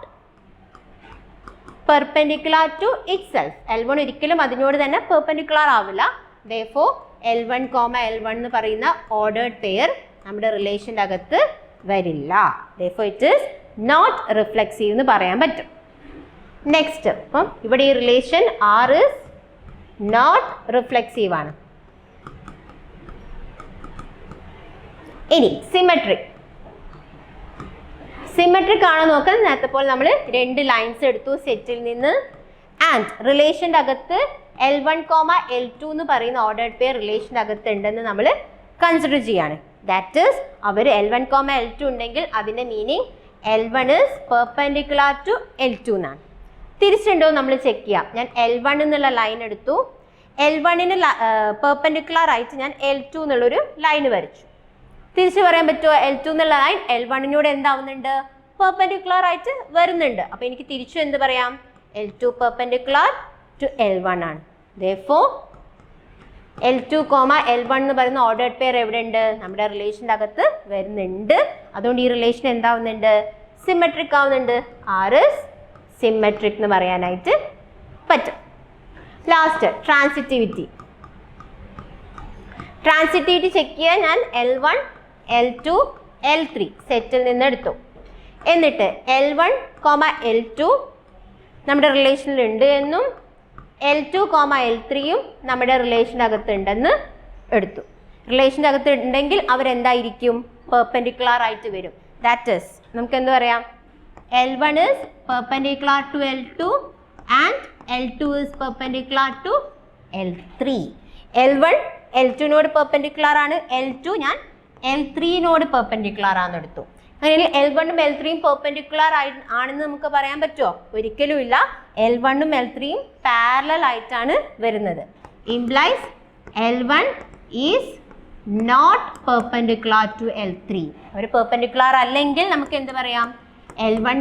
perpendicular to itself. L1 ഒരിക്കലും അതിനോട് തന്നെ പെർപെൻഡിക്കുലർ ആവില്ല. Therefore L1, L1 എന്ന് പറയുന്ന ഓർഡേർഡ് പെയർ നമ്മുടെ റിലേഷൻ്റെ അകത്ത് വരില്ല. Therefore it is not reflexive എന്ന് പറയാൻ പറ്റും. നെക്സ്റ്റ്, അപ്പം ഇവിടെ ഈ relation R is not reflexive ആണ്. ഇനി സിമെട്രിക്. സിമെട്രിക് ആണോ നോക്കാൻ നേരത്തെ പോലെ നമ്മൾ 2 ലൈൻസ് എടുത്തു സെറ്റിൽ നിന്ന്. ആൻഡ് റിലേഷൻ്റെ അകത്ത് L1, L2 എന്ന് പറയുന്ന ഓർഡേർഡ് പെയർ റിലേഷൻ്റെ അകത്ത് ഉണ്ടെന്ന് നമ്മൾ കൺസിഡർ ചെയ്യാണ്. That is our L1, L2 ഉണ്ടെങ്കിൽ അതിൻ്റെ meaning L1 is perpendicular to L2 എന്നാണ്. തിരിച്ചുണ്ടോ നമ്മൾ ചെക്ക് ചെയ്യാം. ഞാൻ L1 എന്നുള്ള ലൈൻ എടുത്തു. L1ന് പെർപെൻഡിക്കുലർ ആയിട്ട് ഞാൻ L2 എന്നുള്ളൊരു ലൈൻ വരച്ചു. തിരിച്ചു പറയാൻ പറ്റുമോ? L2 എന്നുള്ള ലൈൻ L1നോട് എന്താവുന്നുണ്ട്? പെർപെൻഡിക്കുലർ ആയിട്ട് വരുന്നുണ്ട്. അപ്പോൾ എനിക്ക് തിരിച്ചു എന്ത് പറയാം? L2 പെർപെൻഡിക്കുലർ ടു L1 ആണ്. Therefore L2, L1 എന്ന് പറയുന്ന ഓർഡേർഡ് പെയർ എവിടെ ഉണ്ട്? നമ്മുടെ റിലേഷൻ്റെ അകത്ത് വരുന്നുണ്ട്. അതുകൊണ്ട് ഈ റിലേഷൻ എന്താവുന്നുണ്ട്? സിമെട്രിക് ആവുന്നുണ്ട്. R is symmetric എന്ന് പറയാനായിട്ട് പറ്റും. Last transitivity. ട്രാൻസിറ്റിവിറ്റി ചെക്ക് ചെയ്യാൻ ഞാൻ L1, L2, L3 സെറ്റിൽ നിന്ന് എടുത്തു. എന്നിട്ട് L1, L2 നമ്മുടെ റിലേഷനിൽ ഉണ്ട് എന്നും L2, L3യും നമ്മുടെ റിലേഷൻ്റെ അകത്തുണ്ടെന്ന് എടുത്തു. റിലേഷൻ്റെ അകത്ത് ഉണ്ടെങ്കിൽ അവരെന്തായിരിക്കും? പെർപെൻഡിക്കുലർ ആയിട്ട് വരും. ദാറ്റ് ഈസ് നമുക്ക് എന്ത് പറയാം? L1 is perpendicular to L2 and L2 is perpendicular to L3. L1 L2നോട് പെർപെൻഡിക്കുലർ ആണ്. L2 ഞാൻ L3നോട് പെർപെൻഡിക്കുലർ ആണെന്ന് എടുത്തു. അങ്ങനെയാണെങ്കിൽ L1ഉം L3യും പെർപെൻഡിക്കുലർ ആണെന്ന് നമുക്ക് പറയാൻ പറ്റുമോ? ഒരിക്കലും ഇല്ല. L1ഉം L3യും പാരലൽ ആയിട്ടാണ് വരുന്നത്. Implies L1 is not perpendicular to L3. അവർ പെർപെൻഡിക്കുലർ അല്ലെങ്കിൽ നമുക്ക് എന്ത് പറയാം? L1,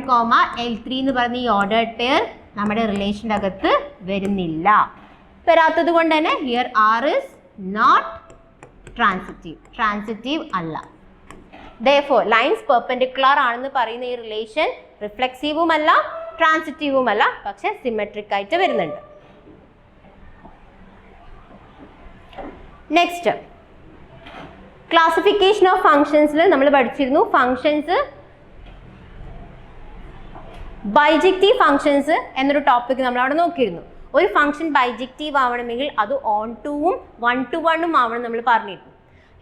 L3 എന്ന് പറഞ്ഞ ഈ ഓർഡേർഡ് പെയർ നമ്മുടെ റിലേഷൻ്റെ അകത്ത് വരുന്നില്ല. വരാത്തത് കൊണ്ട് തന്നെ here R is not transitive. Transitive അല്ല. Therefore, lines perpendicular ആണെന്ന് പറയുന്ന ഈ റിലേഷൻ റിഫ്ലെക്സീവും അല്ല ട്രാൻസിറ്റീവും അല്ല, പക്ഷെ സിമെട്രിക് ആയിട്ട് വരുന്നുണ്ട്. നെക്സ്റ്റ് ക്ലാസിഫിക്കേഷൻ ഓഫ് ഫങ്ഷൻസിൽ നമ്മൾ പഠിച്ചിരുന്നു. ഫങ്ഷൻസ് ബൈജക്റ്റീവ് ഫങ്ഷൻസ് എന്നൊരു ടോപ്പിക് നമ്മൾ അവിടെ നോക്കിയിരുന്നു. ഒരു ഫംഗ്ഷൻ ബൈജക്റ്റീവ് ആവണമെങ്കിൽ അത് ഓൺ ടൂവും 1-to-1 ആവണം നമ്മൾ പറഞ്ഞിരുന്നു.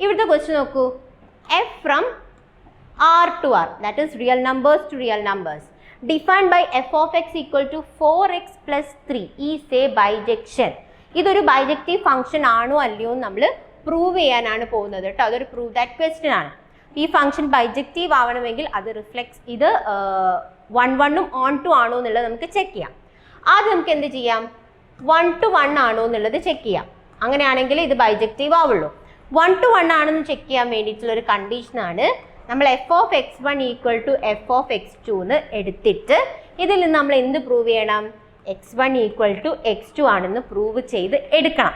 ഇവിടുത്തെ ക്വസ്റ്റ്യൻ നോക്കൂ. F from R to R, that is real numbers to real numbers, defined by f of x equal to 4x plus 3 is a bijection. ഇതൊരു ബൈജക്റ്റീവ് ഫംഗ്ഷൻ ആണോ അല്ലയോ എന്ന് നമ്മൾ പ്രൂവ് ചെയ്യാനാണ് പോകുന്നത് കേട്ടോ. അതൊരു പ്രൂവ് ദാറ്റ് ക്വസ്റ്റ്യൻ ആണ്. ഈ ഫംഗ്ഷൻ ബൈജക്റ്റീവ് ആവണമെങ്കിൽ അത് ഇത് 1-1ഉം ഓൺ ടു ആണോ എന്നുള്ളത് നമുക്ക് ചെക്ക് ചെയ്യാം. ആദ്യം നമുക്ക് എന്ത് ചെയ്യാം? 1-to-1 ആണോ എന്നുള്ളത് ചെക്ക് ചെയ്യാം. അങ്ങനെയാണെങ്കിൽ ഇത് ബൈജക്റ്റീവ് ആവുള്ളൂ. 1-to-1 ആണെന്ന് ചെക്ക് ചെയ്യാൻ വേണ്ടിയിട്ടുള്ള ഒരു കണ്ടീഷനാണ് നമ്മൾ f of x1 equal to f of x2 എന്ന് എടുത്തിട്ട് ഇതിൽ നിന്ന് നമ്മൾ എന്ത് പ്രൂവ് ചെയ്യണം? x1 ഈക്വൽ ടു x2 ആണെന്ന് പ്രൂവ് ചെയ്ത് എടുക്കണം.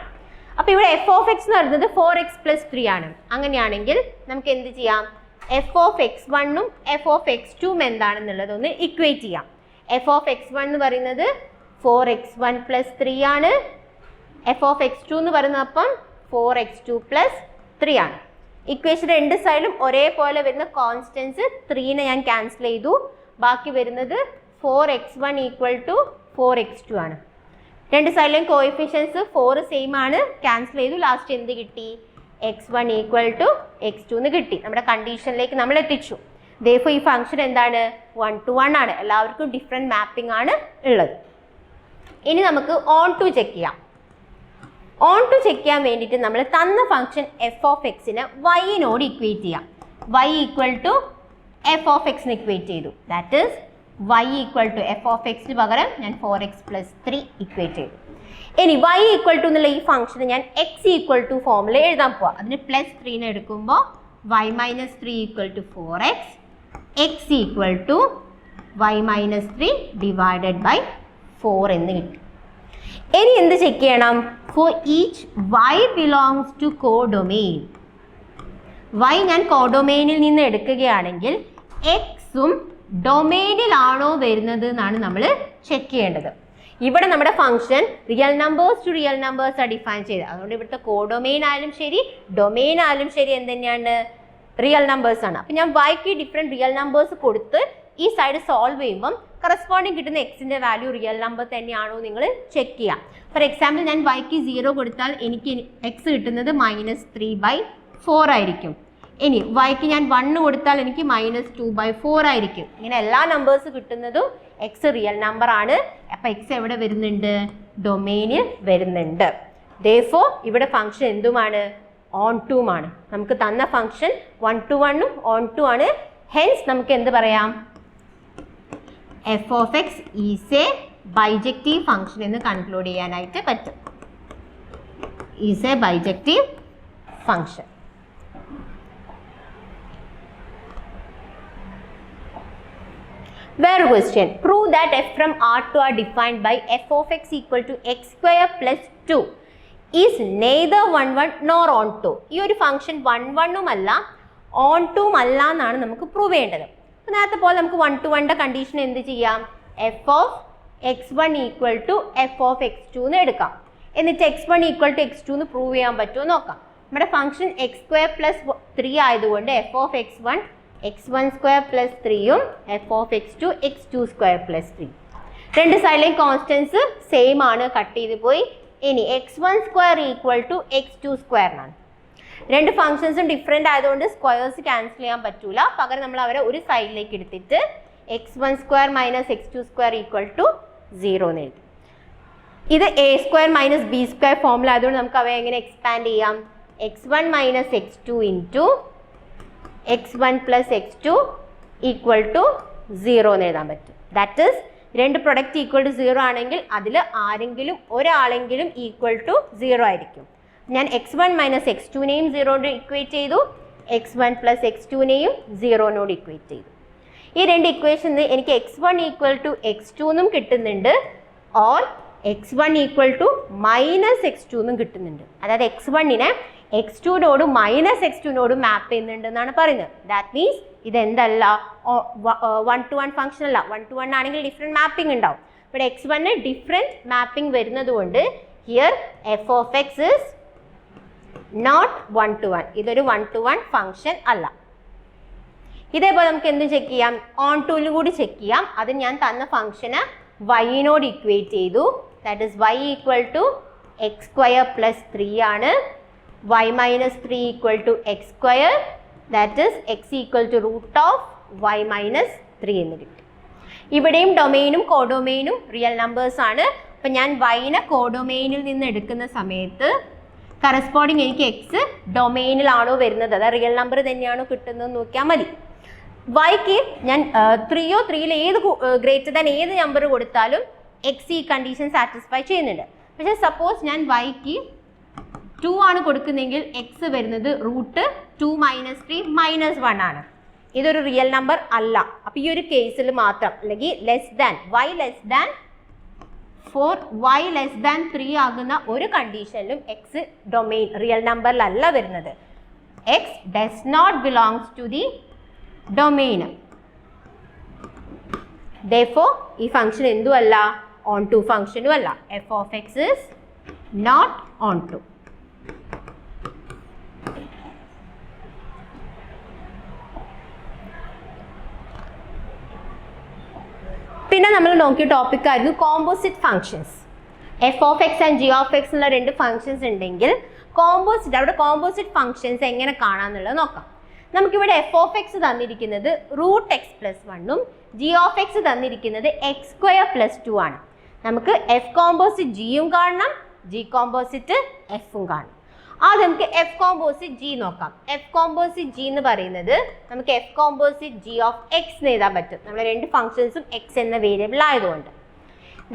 അപ്പോൾ ഇവിടെ f of x എന്ന് പറയുന്നത് 4x plus 3 ആണ്. അങ്ങനെയാണെങ്കിൽ നമുക്ക് എന്ത് ചെയ്യാം? f of x1ഉം f of x2ഉം എന്താണെന്നുള്ളത് ഒന്ന് ഇക്വേറ്റ് ചെയ്യാം. f of x1 എന്ന് പറയുന്നത് 4x1 plus 3 ആണ്. f of x2 എന്ന് പറയുന്നത് അപ്പം 4x2 plus 3 ആണ്. ഇക്വേഷൻ രണ്ട് സൈഡിലും ഒരേപോലെ വരുന്ന കോൺസ്റ്റൻസ് 3നെ ഞാൻ ക്യാൻസൽ ചെയ്തു. ബാക്കി വരുന്നത് 4x1 ഈക്വൽ ടു 4x2 ആണ്. രണ്ട് സൈഡിലെയും കോഎഫിഷ്യൻസ് 4 സെയിം ആണ്. ക്യാൻസൽ ചെയ്തു. ലാസ്റ്റ് എന്ത് കിട്ടി? x1 ഈക്വൽ ടു x2 എന്ന് കിട്ടി. നമ്മുടെ കണ്ടീഷനിലേക്ക് നമ്മൾ എത്തിച്ചു. therefore ഈ ഫംഗ്ഷൻ എന്താണ്? 1-to-1 ആണ്. എല്ലാവർക്കും ഡിഫറെൻറ്റ് മാപ്പിംഗ് ആണ് ഉള്ളത്. ഇനി നമുക്ക് ഓൺ ടു ചെക്ക് ചെയ്യാം. ഓൺ ടു ചെക്ക് ചെയ്യാൻ വേണ്ടിയിട്ട് നമ്മൾ തന്ന ഫംഗ്ഷൻ f of xനെ y-നോട് ഇക്വേറ്റ് ചെയ്യാം. y equal to f of x ന് ഇക്വേറ്റ് ചെയ്തു. That is y equal to f of x പകരം ഞാൻ 4x plus 3 ഇക്വേറ്റ് ചെയ്തു. ഇനി y ഈക്വൽ ടു എന്നുള്ള ഈ ഫംഗ്ഷന് ഞാൻ x ഈക്വൽ ടു ഫോമിൽ എഴുതാൻ പോവാം. അതിന് +3 എടുക്കുമ്പോൾ y minus 3 equal to 4x, x equal to y minus 3 divided by 4 എന്ന് കിട്ടി. ഇനി എന്ത് ചെക്ക് ചെയ്യണം? For each y belongs to codomain. y ഞാൻ കോഡൊമെയിനിൽ നിന്ന് എടുക്കുകയാണെങ്കിൽ എക്സും ഡൊമെയിനിലാണോ വരുന്നത് എന്നാണ് നമ്മൾ ചെക്ക് ചെയ്യേണ്ടത്. ഇവിടെ നമ്മുടെ function real numbers to real numbers ആണ് ഡിഫൈൻ ചെയ്തത്. അതുകൊണ്ട് ഇവിടുത്തെ കോഡൊമെയിൻ ആയാലും ശരി ഡൊമെയിൻ ആയാലും ശരി എന്ത് തന്നെയാണ്? റിയൽ നമ്പേഴ്സ് ആണ്. അപ്പം ഞാൻ വൈക്ക് ഡിഫറെൻറ്റ് റിയൽ നമ്പേഴ്സ് കൊടുത്ത് ഈ സൈഡ് സോൾവ് ചെയ്യുമ്പം കറസ്പോണ്ടിങ് കിട്ടുന്ന എക്സിൻ്റെ വാല്യൂ റിയൽ നമ്പർ തന്നെയാണോ നിങ്ങൾ ചെക്ക് ചെയ്യാം. ഫോർ എക്സാമ്പിൾ ഞാൻ വൈക്ക് 0 കൊടുത്താൽ എനിക്ക് എക്സ് കിട്ടുന്നത് -3/4 ആയിരിക്കും. ഇനി വൈക്ക് ഞാൻ 1 കൊടുത്താൽ എനിക്ക് -2/4 ആയിരിക്കും. ഇങ്ങനെ എല്ലാ നമ്പേഴ്സ് കിട്ടുന്നതും എക്സ് റിയൽ നമ്പർ ആണ്. അപ്പം എക്സ് എവിടെ വരുന്നുണ്ട്? ഡൊമെയിനിൽ വരുന്നുണ്ട്. therefore ഇവിടെ ഫംഗ്ഷൻ എന്തുമാണ്? ഓൺ ടൂമാണ്. നമുക്ക് തന്ന ഫംഗ്ഷൻ 1-to-1ഉം ഓൺ ടു ആണ്. ഹെൻസ് നമുക്ക് എന്ത് പറയാം? f of x is a bijective function എന്ന് കൺക്ലൂഡ് ചെയ്യാനായിട്ട് പറ്റും. Is a bijective function. വേറെ question. Prove that f from R to R defined by f of x equal to x square plus 2 is neither 1-1 nor on 2. ഈ ഒരു function 1-1ഉം അല്ല on ടൂം അല്ല എന്നാണ് നമുക്ക് പ്രൂവ് ചെയ്യേണ്ടത്. നേരത്തെ പോലെ നമുക്ക് 1-to-1ൻ്റെ കണ്ടീഷൻ എന്ത് ചെയ്യാം? f of x1 equal to f of x2 എന്ന് എടുക്കാം. എന്നിട്ട് x1 ഈക്വൽ ടു x2 എന്ന് പ്രൂവ് ചെയ്യാൻ പറ്റുമോ നോക്കാം. നമ്മുടെ ഫംഗ്ഷൻ x² plus 3 ആയതുകൊണ്ട് f of x1 x1² plus 3ഉം f of x2 x2² plus 3. രണ്ട് സൈഡിലെയും കോൺസ്റ്റൻസ് സെയിം ആണ്. കട്ട് ചെയ്ത് പോയി. ഇനി x1² ഈക്വൽ ടു x2² എന്നാണ്. രണ്ട് ഫംഗ്ഷൻസും ഡിഫറെൻ്റ് ആയതുകൊണ്ട് സ്ക്വയേഴ്സ് ക്യാൻസൽ ചെയ്യാൻ പറ്റൂല. പകരം നമ്മൾ അവരെ ഒരു സൈഡിലേക്ക് എടുത്തിട്ട് x1² minus x2² equal to 0 എന്ന് എഴുതും. ഇത് a² മൈനസ് b² ഫോമിൽ ആയതുകൊണ്ട് നമുക്ക് അവയെ എങ്ങനെ എക്സ്പാൻഡ് ചെയ്യാം? x1 minus x2 into x1 plus x2 equal to 0 എന്ന് എഴുതാൻ പറ്റും. ദാറ്റ് ഈസ് രണ്ട് പ്രൊഡക്റ്റ് ഈക്വൽ ടു 0 ആണെങ്കിൽ അതിൽ ആരെങ്കിലും ഒരാളെങ്കിലും ഈക്വൽ ടു 0 ആയിരിക്കും. ഞാൻ x1 മൈനസ് x2നെയും 0 ഇക്വേറ്റ് ചെയ്തു, x1 പ്ലസ് x2നെയും 0 ഇക്വേറ്റ് ചെയ്തു. ഈ രണ്ട് ഇക്വേഷനിൽ എനിക്ക് x1 ഈക്വൽ ടു x2 എന്നും കിട്ടുന്നുണ്ട്, or x1 equal to minus x2 എന്നും കിട്ടുന്നുണ്ട്. അതായത് x1നെ x2 മൈനസ് x2 മാപ്പ് ചെയ്യുന്നുണ്ട് എന്നാണ് പറയുന്നത്. ദാറ്റ് മീൻസ് ഇതെന്തല്ല 1-to-1 ഫംഗ്ഷൻ അല്ല. 1-to-1 ആണെങ്കിൽ ഡിഫറെൻറ്റ് മാപ്പിംഗ് ഉണ്ടാവും. ഇവിടെ x1 ഡിഫറെൻറ്റ് മാപ്പിംഗ് വരുന്നത് കൊണ്ട് here f of x is not 1-to-1. ഇതൊരു 1-to-1 ഫംഗ്ഷൻ അല്ല. ഇതേപോലെ നമുക്ക് എന്ത് ചെക്ക് ചെയ്യാം? ഓൺ ടൂലും കൂടി ചെക്ക് ചെയ്യാം. അത് ഞാൻ തന്ന ഫംഗ്ഷന് y ഇക്വേറ്റ് ചെയ്തു. That is y equal to x square plus 3 ആണ്. y minus 3 equal to x square, that is x equal to root of y minus 3 എന്ന് കിട്ടി. ഇവിടെയും ഡൊമെയിനും കോഡൊമെയിനും റിയൽ നമ്പേഴ്സ് ആണ്. അപ്പം ഞാൻ y കോഡൊമെയിനിൽ നിന്ന് എടുക്കുന്ന സമയത്ത് കറസ്പോണ്ടിങ് എനിക്ക് എക്സ് ഡൊമെയിനിലാണോ വരുന്നത്, അതായത് റിയൽ നമ്പർ തന്നെയാണോ കിട്ടുന്നത് നോക്കിയാൽ മതി. വൈക്ക് ഞാൻ 3യോ 3യിൽ ഏത് ഗ്രേറ്റർ ദാൻ ഏത് നമ്പർ കൊടുത്താലും എക്സ് ഈ കണ്ടീഷൻ സാറ്റിസ്ഫൈ ചെയ്യുന്നുണ്ട്. പക്ഷേ സപ്പോസ് ഞാൻ വൈക്ക് 2 ആണ് കൊടുക്കുന്നതെങ്കിൽ എക്സ് വരുന്നത് റൂട്ട് 2 മൈനസ് 3 മൈനസ് 1 ആണ്. ഇതൊരു റിയൽ നമ്പർ അല്ല. അപ്പോൾ ഈ ഒരു കേസിൽ മാത്രം, അല്ലെങ്കിൽ less than y less than 4 y less than 3 ആകുന്ന ഒരു കണ്ടീഷനിലും എക്സ് ഡൊമെയിൻ റിയൽ നമ്പറിലല്ല വരുന്നത്. X does not belongs to the domain. therefore ഈ ഫംഗ്ഷൻ എന്തും അല്ല, ഓൺ ടു ഫംഗ്ഷനും അല്ല. F of x is not onto. പിന്നെ നമ്മൾ നോക്കിയ ടോപ്പിക് ആയിരുന്നു composite functions. F of x and g of x എന്നുള്ള രണ്ട് ഫംഗ്ഷൻസ് ഉണ്ടെങ്കിൽ കോമ്പോസിറ്റ്, അവിടെ കോമ്പോസിറ്റ് ഫംഗ്ഷൻസ് എങ്ങനെ കാണാമെന്നുള്ളത് നോക്കാം. നമുക്കിവിടെ എഫ് ഓഫ് എക്സ് തന്നിരിക്കുന്നത് റൂട്ട് എക്സ് പ്ലസ് 1ഉം ജി ഓഫ് എക്സ് തന്നിരിക്കുന്നത് എക്സ് സ്ക്വയർ പ്ലസ് 2 ആണ്. നമുക്ക് എഫ് കോമ്പോസിറ്റ് ജിയും കാണണം, ജി കോമ്പോസിറ്റ് എഫും കാണണം. ആദ്യം നമുക്ക് എഫ് കോമ്പോസിറ്റ് ജി നോക്കാം. എഫ് കോമ്പോസിറ്റ് ജി എന്ന് പറയുന്നത് നമുക്ക് F composite G of X എന്ന് എഴുതാൻ പറ്റും. നമ്മൾ രണ്ട് ഫംഗ്ഷൻസും എക്സ് എന്ന വേരിയബിൾ ആയതുകൊണ്ട്.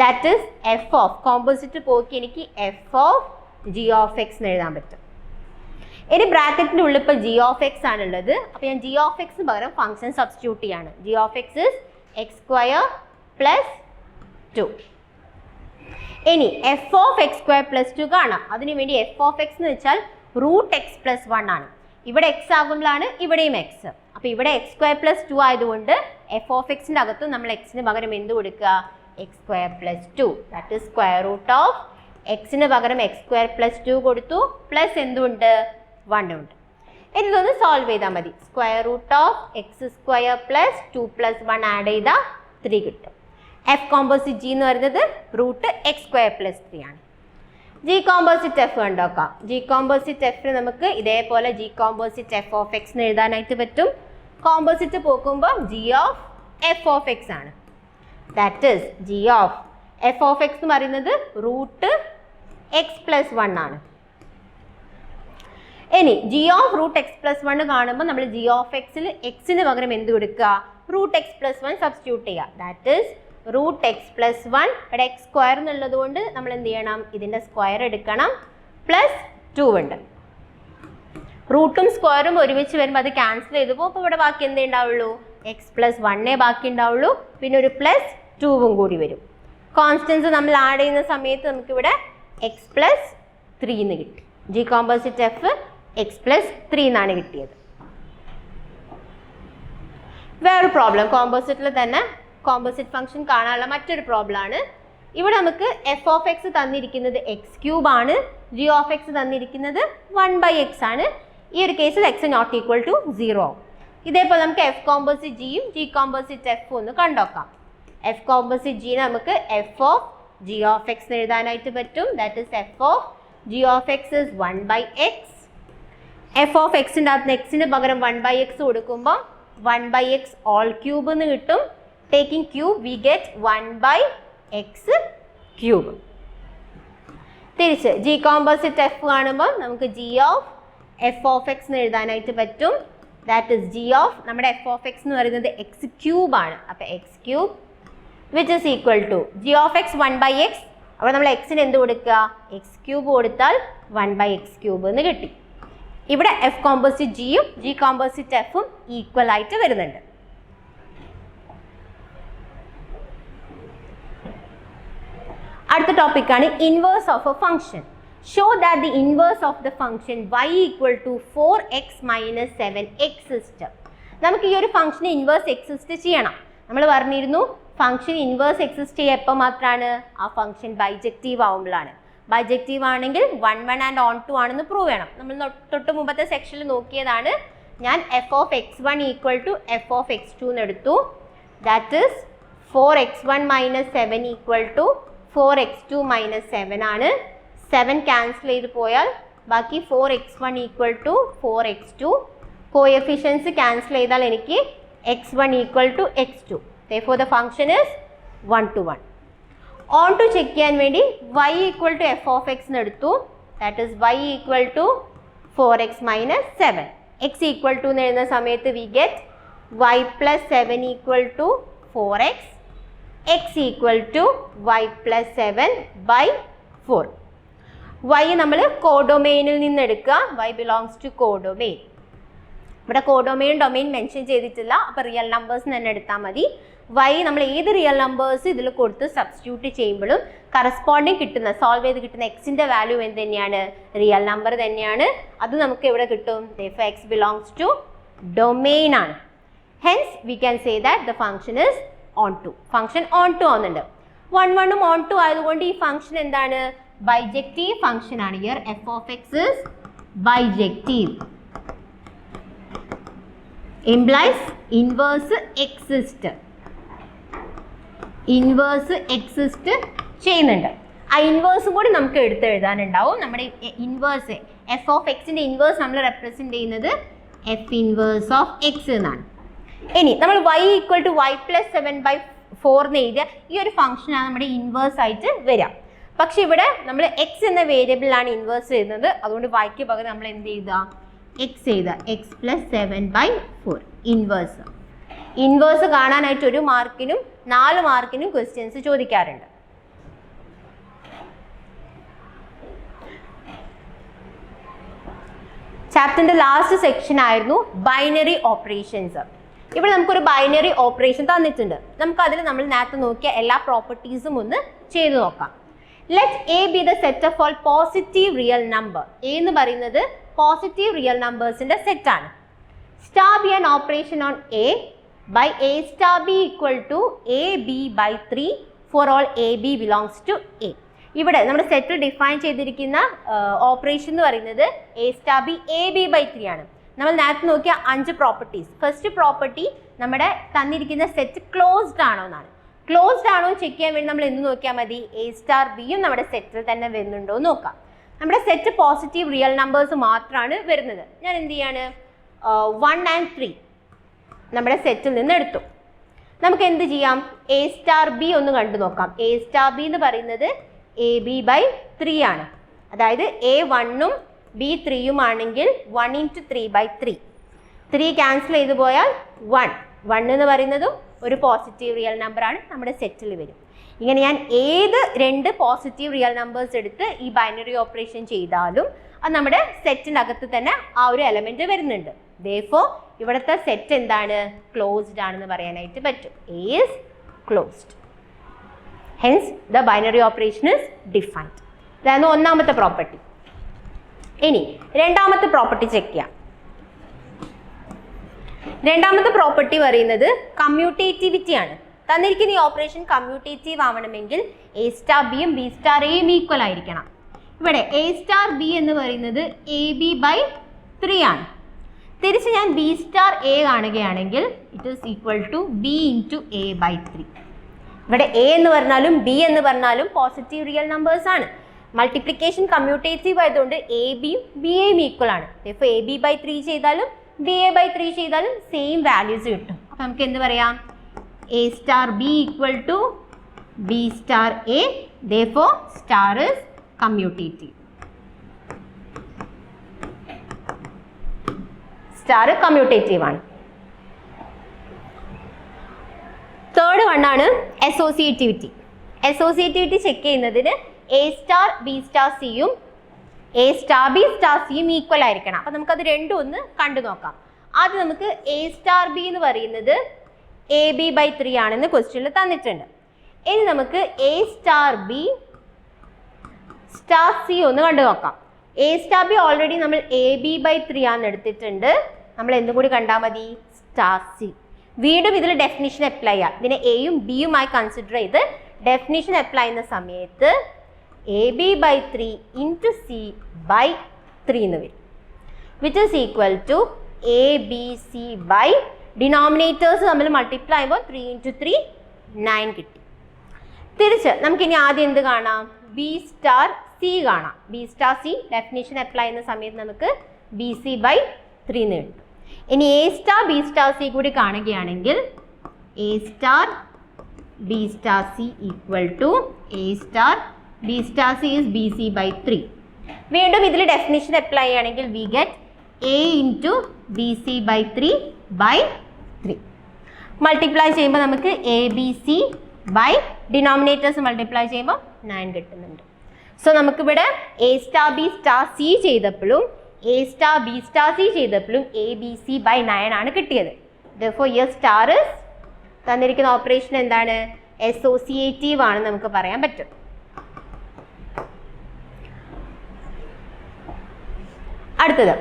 That is F of composite പോക്കി എനിക്ക് F of G of X എന്ന് എഴുതാൻ പറ്റും. ഇനി ബ്രാക്കറ്റിൻ്റെ ഉള്ളിൽ ഇപ്പോൾ ജി ഓഫ് എക്സ് ആണുള്ളത്. അപ്പോൾ ഞാൻ ജി ഓഫ് എക്സ് പകരം ഫംഗ്ഷൻ സബ്സ്റ്റിറ്റ്യൂട്ട് ചെയ്യാണ്. G of x is X square plus 2. ഇനി F of x square plus 2 കാണാം. അതിനു വേണ്ടി എഫ് ഓഫ് എക്സ് എന്ന് വെച്ചാൽ റൂട്ട് എക്സ് പ്ലസ് 1 ആണ്. ഇവിടെ എക്സ് ആകുമ്പോഴാണ് ഇവിടെയും എക്സ്. അപ്പോൾ ഇവിടെ എക്സ് സ്ക്വയർ പ്ലസ് 2 ആയതുകൊണ്ട് എഫ് ഓഫ് എക്സിൻ്റെ അകത്തും നമ്മൾ എക്സിന് പകരം എന്ത് കൊടുക്കുക? X square plus 2. That is square root of എക്സിന് പകരം എക്സ് സ്ക്വയർ പ്ലസ് 2 കൊടുത്തു, പ്ലസ് എന്തുണ്ട്? 1 ഉണ്ട്. ഇനി ഇതൊന്ന് സോൾവ് ചെയ്താൽ മതി. Square root of x square plus 2 plus 1 add ചെയ്താൽ 3 കിട്ടും. എഫ് കോമ്പോസിറ്റ് ജി എന്ന് പറയുന്നത് റൂട്ട് എക്സ് സ്ക്വയർ പ്ലസ് 3 ആണ്. ജി കോമ്പോസിറ്റ് എഫ് കണ്ടോക്കാം. ജി കോമ്പോസിറ്റ് എഫ് നമുക്ക് ഇതേപോലെ G composite F of X എന്ന് എഴുതാനായിട്ട് പറ്റും. കോമ്പോസിറ്റ് പോക്കുമ്പോൾ G of F of X ആണ്. That is G of F of X എന്ന് പറയുന്നത് റൂട്ട് എക്സ് പ്ലസ് 1 ആണ്. ഇനി G of root X plus 1 കാണുമ്പോൾ നമ്മൾ ജി ഓഫ് എക്സിൽ എക്സിന് പകരം എന്ത് കൊടുക്കുക? റൂട്ട് എക്സ് പ്ലസ് 1 സബ്സ്റ്റിറ്റ്യൂട്ട് ചെയ്യുക. That is root X plus 1. ഇവിടെ എക്സ് സ്ക്വയർ എന്നുള്ളത് കൊണ്ട് നമ്മൾ എന്ത് ചെയ്യണം? ഇതിൻ്റെ സ്ക്വയർ എടുക്കണം. പ്ലസ് 2 ഉണ്ട്. റൂട്ടും സ്ക്വയറും ഒരുമിച്ച് വരുമ്പോൾ അത് ക്യാൻസൽ ചെയ്തു പോകും. അപ്പോൾ ഇവിടെ ബാക്കി എന്തേ ഉണ്ടാവുള്ളൂ? എക്സ് പ്ലസ് 1 ബാക്കി ഉണ്ടാവുള്ളൂ. പിന്നെ ഒരു പ്ലസ് 2 കൂടി വരും. കോൺസ്റ്റൻസ് നമ്മൾ ആഡ് ചെയ്യുന്ന സമയത്ത് നമുക്കിവിടെ എക്സ് പ്ലസ് 3 എന്ന് കിട്ടി. G composite F X plus 3 എന്നാണ് കിട്ടിയത്. വേറൊരു പ്രോബ്ലം കോമ്പോസിറ്റിൽ തന്നെ കോമ്പോസിറ്റ് ഫംഗ്ഷൻ കാണാനുള്ള മറ്റൊരു പ്രോബ്ലം ആണ്. ഇവിടെ നമുക്ക് എഫ് ഓഫ് എക്സ് തന്നിരിക്കുന്നത് എക്സ് ക്യൂബ് ആണ്, ജി ഓഫ് എക്സ് തന്നിരിക്കുന്നത് 1/x ആണ്. ഈ ഒരു കേസിൽ എക്സ് നോട്ട് ഈക്വൽ ടു 0 ആവും. ഇതേപോലെ നമുക്ക് എഫ് കോമ്പോസിറ്റ് ജിയും ജി കോമ്പോസിറ്റ് എഫും ഒന്ന് കണ്ടോക്കാം. എഫ് കോമ്പോസിറ്റ് ജി നമുക്ക് F of G of X എഴുതാനായിട്ട് പറ്റും. That is F of G of x is 1/x. F of എക്സിൻ്റെ അകത്ത് എക്സിന് പകരം 1/x കൊടുക്കുമ്പോൾ 1/x ഓൾ ക്യൂബ് എന്ന് കിട്ടും. Taking cube we get 1/x cube. തിരിച്ച് ജി കോമ്പോസിറ്റ് എഫ് കാണുമ്പോൾ നമുക്ക് g of F of X എന്ന് എഴുതാനായിട്ട് പറ്റും. ദാറ്റ് ഇസ് ജി ഓഫ് നമ്മുടെ എഫ് ഓഫ് എക്സ് എന്ന് പറയുന്നത് എക്സ് ക്യൂബ് ആണ്. അപ്പോൾ x cube which is equal to g of x 1/x. അപ്പോൾ നമ്മൾ എക്സിന് എന്ത് കൊടുക്കുക? എക്സ് ക്യൂബ് കൊടുത്താൽ 1/x ക്യൂബ് എന്ന് കിട്ടി. ഇവിടെ എഫ് കോമ്പോസിറ്റ് ജിയും ജി കോമ്പോസിറ്റ് എഫും ഈക്വൽ ആയിട്ട് വരുന്നുണ്ട്. അടുത്ത ടോപ്പിക്കാണ് inverse of a function. Show that the inverse of the function y equal to 4x minus 7 exist. നമുക്ക് ഈ ഒരു ഫംഗ്ഷന് ഇൻവേഴ്സ് എക്സിസ്റ്റ് ചെയ്യണം. നമ്മൾ പറഞ്ഞിരുന്നു ഫംഗ്ഷൻ ഇൻവേഴ്സ് എക്സിസ്റ്റ് ചെയ്യുക എപ്പോൾ മാത്രമാണ്? ആ ഫംഗ്ഷൻ ബൈജക്റ്റീവ് ആവുമ്പോഴാണ്. ബൈജക്റ്റീവ് ആണെങ്കിൽ 1, 1 ആൻഡ് ഓൺ 2 ആണെന്ന് പ്രൂവ് ചെയ്യണം. നമ്മൾ തൊട്ട് മുമ്പത്തെ സെക്ഷനിൽ നോക്കിയതാണ്. ഞാൻ f of x1 equal to f of x2 എന്ന് എടുത്തു. That is 4x1 minus 7 equal to 4x2 minus 7 ആണ്. 7 ക്യാൻസൽ ചെയ്ത് പോയാൽ ബാക്കി 4x1 equal to 4x2. Coefficients cancel ചെയ്താൽ എനിക്ക് x1 equal to x2. Therefore the function is 1 to 1. On to check ചെയ്യാൻ വേണ്ടി y equal to f of X എന്ന് എടുത്തു. That is y equal to 4x minus 7. x equal to എന്ന് എഴുതുന്ന സമയത്ത് we get y plus 7 equal to 4x. x equal to y plus 7/4. y നമ്മൾ കോഡൊമെയിനിൽ നിന്ന് എടുക്കുക. y belongs to codomain. ഇവിടെ കോഡൊമെയിൻ ഡൊമെയിൻ മെൻഷൻ ചെയ്തിട്ടില്ല. അപ്പോൾ റിയൽ നമ്പേഴ്സ് തന്നെ എടുത്താൽ മതി. y നമ്മൾ ഏത് റിയൽ നമ്പേഴ്സ് ഇതിൽ കൊടുത്ത് സബ്സ്റ്റിറ്റ്യൂട്ട് ചെയ്യുമ്പോഴും കറസ്പോണ്ടിങ് കിട്ടുന്ന സോൾവ് ചെയ്ത് കിട്ടുന്ന എക്സിൻ്റെ വാല്യൂ എന്ത് തന്നെയാണ്? റിയൽ നമ്പർ തന്നെയാണ്. അത് നമുക്ക് എവിടെ കിട്ടും? therefore x belongs to domain ആണ്. hence we can say that the function is onto. Function onto ആവുന്നുണ്ട്. 1, 1 ഉം onto ആയതുകൊണ്ട് ഈ ഫംഗ്ഷൻ എന്താണ്? ബൈജക്റ്റീവ് ഫംഗ്ഷൻ ആണ്. Here f of x is bijective. Implies inverse exist. Inverse exist ചെയ്യുന്നുണ്ട്. ആ ഇൻവേഴ്സും കൂടി നമുക്ക് എഴുതാനുണ്ടാവും. നമ്മുടെ ഇൻവേഴ്സ് എഫ് ഓഫ് എക്സിൻ്റെ ഇൻവേഴ്സ് നമ്മൾ റെപ്രസെൻറ്റ് ചെയ്യുന്നത് എഫ് ഇൻവേഴ്സ് ഓഫ് എക്സ് എന്നാണ്. ഇനി നമ്മൾ y equal to y plus 7/4 എന്ന് എഴുതിയ ഈ ഒരു ഫംഗ്ഷനാണ് നമ്മുടെ ഇൻവേഴ്സ് ആയിട്ട് വരിക. പക്ഷെ ഇവിടെ നമ്മൾ എക്സ് എന്ന വേരിയബിളാണ് ഇൻവേഴ്സ് ചെയ്യുന്നത്. അതുകൊണ്ട് yക്ക് പകരം നമ്മൾ എന്ത് ചെയ്യുക? എക്സ് എഴുതുക. X plus 7/4 inverse. ഇൻവേഴ്സ് കാണാനായിട്ട് 1 മാർക്കിനും 4 മാർക്കിനും ക്വസ്റ്റ്യൻസ് ചോദിക്കാറുണ്ട്. ചാപ്റ്ററിന്റെ ലാസ്റ്റ് സെക്ഷൻ ആയിരുന്നു ബൈനറി ഓപ്പറേഷൻസ്. ഇവിടെ നമുക്കൊരു ബൈനറി ഓപ്പറേഷൻ തന്നിട്ടുണ്ട്. നമുക്ക് അതിൽ നമ്മൾ നേരത്തെ നോക്കിയ എല്ലാ പ്രോപ്പർട്ടീസും ഒന്ന് ചെയ്തു നോക്കാം. Let A be the set of all positive real number. A എന്ന് പറയുന്നത് പോസിറ്റീവ് റിയൽ നമ്പേഴ്സിന്റെ സെറ്റ് ആണ്. Star B an operation on A by a star b equal to ab/3 for all ab belongs to a. ഇവിടെ നമ്മുടെ സെറ്റിൽ define ചെയ്തിരിക്കുന്ന operation എന്ന് പറയുന്നത് a star b ab/3 ആണ്. നമ്മൾ നേരത്തെ നോക്കിയ 5 പ്രോപ്പർട്ടീസ്. ഫസ്റ്റ് പ്രോപ്പർട്ടി നമ്മുടെ തന്നിരിക്കുന്ന സെറ്റ് ക്ലോസ്ഡ് ആണോ എന്നാണ്. ക്ലോസ്ഡ് ആണോ ചെക്ക് ചെയ്യാൻ വേണ്ടി നമ്മൾ എന്ത് നോക്കിയാൽ മതി? a star bയും നമ്മുടെ സെറ്റിൽ തന്നെ വരുന്നുണ്ടോ എന്ന് നോക്കാം. നമ്മുടെ സെറ്റ് പോസിറ്റീവ് റിയൽ നമ്പേഴ്സ് മാത്രമാണ് വരുന്നത്. ഞാൻ എന്ത് ചെയ്യാണ്? 1 and 3 നമ്മുടെ സെറ്റിൽ നിന്ന് എടുത്തു. നമുക്ക് എന്ത് ചെയ്യാം? a star b ഒന്ന് കണ്ടു നോക്കാം. a star b എന്ന് പറയുന്നത് ab/3 ആണ്. അതായത് a 1 ഉം b 3 ഉം ആണെങ്കിൽ 1 × 3/3. 3 ക്യാൻസൽ ചെയ്ത് പോയാൽ 1 എന്ന് പറയുന്നതും ഒരു പോസിറ്റീവ് റിയൽ നമ്പർ ആണ്, നമ്മുടെ സെറ്റിൽ വരും. ഇങ്ങനെ ഞാൻ ഏത് 2 പോസിറ്റീവ് റിയൽ നമ്പേഴ്സ് എടുത്ത് ഈ ബൈനറി ഓപ്പറേഷൻ ചെയ്താലും അത് നമ്മുടെ സെറ്റിനകത്ത് തന്നെ ആ ഒരു എലമെന്റ് വരുന്നുണ്ട്. therefore ഇവിടുത്തെ സെറ്റ് എന്താണ്? ക്ലോസ്ഡ് ആണെന്ന് പറയാനായിട്ട് പറ്റും. A is closed. hence the binary operation is defined. ഇതാണ് ഒന്നാമത്തെ പ്രോപ്പർട്ടി. ഇനി രണ്ടാമത്തെ പ്രോപ്പർട്ടി ചെക്ക് ചെയ്യാം. രണ്ടാമത്തെ പ്രോപ്പർട്ടി പറയുന്നത് കമ്മ്യൂട്ടേറ്റിവിറ്റി ആണ്. തന്നിരിക്കുന്ന ഈ ഓപ്പറേഷൻ കമ്മ്യൂട്ടേറ്റീവ് ആവണമെങ്കിൽ a star b യും b star a യും ഈക്വൽ ആയിരിക്കണം. ഇവിടെ a star b എന്ന് പറയുന്നത് ab/3 ആണ്. തിരിച്ച് ഞാൻ b star a കാണുകയാണെങ്കിൽ it is equal to b × a/3. ഇവിടെ a എന്ന് പറഞ്ഞാലും b എന്ന് പറഞ്ഞാലും പോസിറ്റീവ് റിയൽ നമ്പേഴ്സ് ആണ്. മൾട്ടിപ്ലിക്കേഷൻ കമ്മ്യൂട്ടേറ്റീവ് ആയതുകൊണ്ട് a b യും b a യും ഈക്വൽ ആണ്. ഇപ്പോൾ ab/3 ചെയ്താലും ba/3 ചെയ്താലും സെയിം വാല്യൂസ് കിട്ടും. അപ്പം നമുക്ക് എന്ത് പറയാം? a star b ഈക്വൽ to b star a. therefore star is commutative. Star commutative ആണ്. തേർഡ് വൺ ആണ് അസോസിയേറ്റിവിറ്റി. അസോസിയേറ്റിവിറ്റി ചെക്ക് ചെയ്യുന്നതിന് എ സ്റ്റാർ ബി സ്റ്റാർ സിയും എ സ്റ്റാർ ബി സ്റ്റാർ സിയും ഈക്വൽ ആയിരിക്കണം. അപ്പം നമുക്കത് രണ്ടും ഒന്ന് കണ്ടു നോക്കാം. ആദ്യം നമുക്ക് എ സ്റ്റാർ ബി എന്ന് പറയുന്നത് എ ബി ബൈ 3 ആണെന്ന് ക്വസ്റ്റ്യനിൽ തന്നിട്ടുണ്ട്. ഇനി നമുക്ക് A star B star C ഒന്ന് കണ്ടു നോക്കാം. എ സ്റ്റാർ ബി ഓൾറെഡി നമ്മൾ എ ബി ബൈ 3 ആണെന്ന് എടുത്തിട്ടുണ്ട്. നമ്മൾ എന്തും കൂടി കണ്ടാൽ മതി, സ്റ്റാർ സി. വീണ്ടും ഇതിൽ ഡെഫിനിഷൻ അപ്ലൈ ചെയ്യാം. ഇതിനെ എയും ബിയുമായി കൺസിഡർ ചെയ്ത് ഡെഫിനിഷൻ അപ്ലൈ ചെയ്യുന്ന സമയത്ത് a b by 3 into c by 3 എന്ന് വരും, which is equal to a B C by denominators തമ്മിൽ മൾട്ടിപ്ലൈ ചെയ്യുമ്പോൾ 3 ഇൻറ്റു 3 9 കിട്ടി. തിരിച്ച് നമുക്കിനി ആദ്യം എന്ത് കാണാം, ബി സ്റ്റാർ സി കാണാം. B star C definition apply ചെയ്യുന്ന സമയത്ത് നമുക്ക് ബി സി ബൈ 3 എന്ന് കിട്ടും. ഇനി A star B star C കൂടി കാണുകയാണെങ്കിൽ A star B star C equal to A star B star C is B C by 3. വീണ്ടും ഇതിൽ ഡെഫിനിഷൻ അപ്ലൈ ചെയ്യുകയാണെങ്കിൽ we get A into B C by 3 by 3. Multiply ചെയ്യുമ്പോൾ നമുക്ക് A B C by denominators multiply ചെയ്യുമ്പോൾ 9 കിട്ടുന്നുണ്ട്. So നമുക്കിവിടെ A star B star C ചെയ്തപ്പോഴും A star B star C ചെയ്തപ്പോഴും എ ബി സി ബൈ 9 ആണ് കിട്ടിയത്. therefore here star is തന്നിരിക്കുന്ന ഓപ്പറേഷൻ എന്താണ്, അസോസിയേറ്റീവ് ആണെന്ന് നമുക്ക് പറയാൻ പറ്റും. അടുത്തത്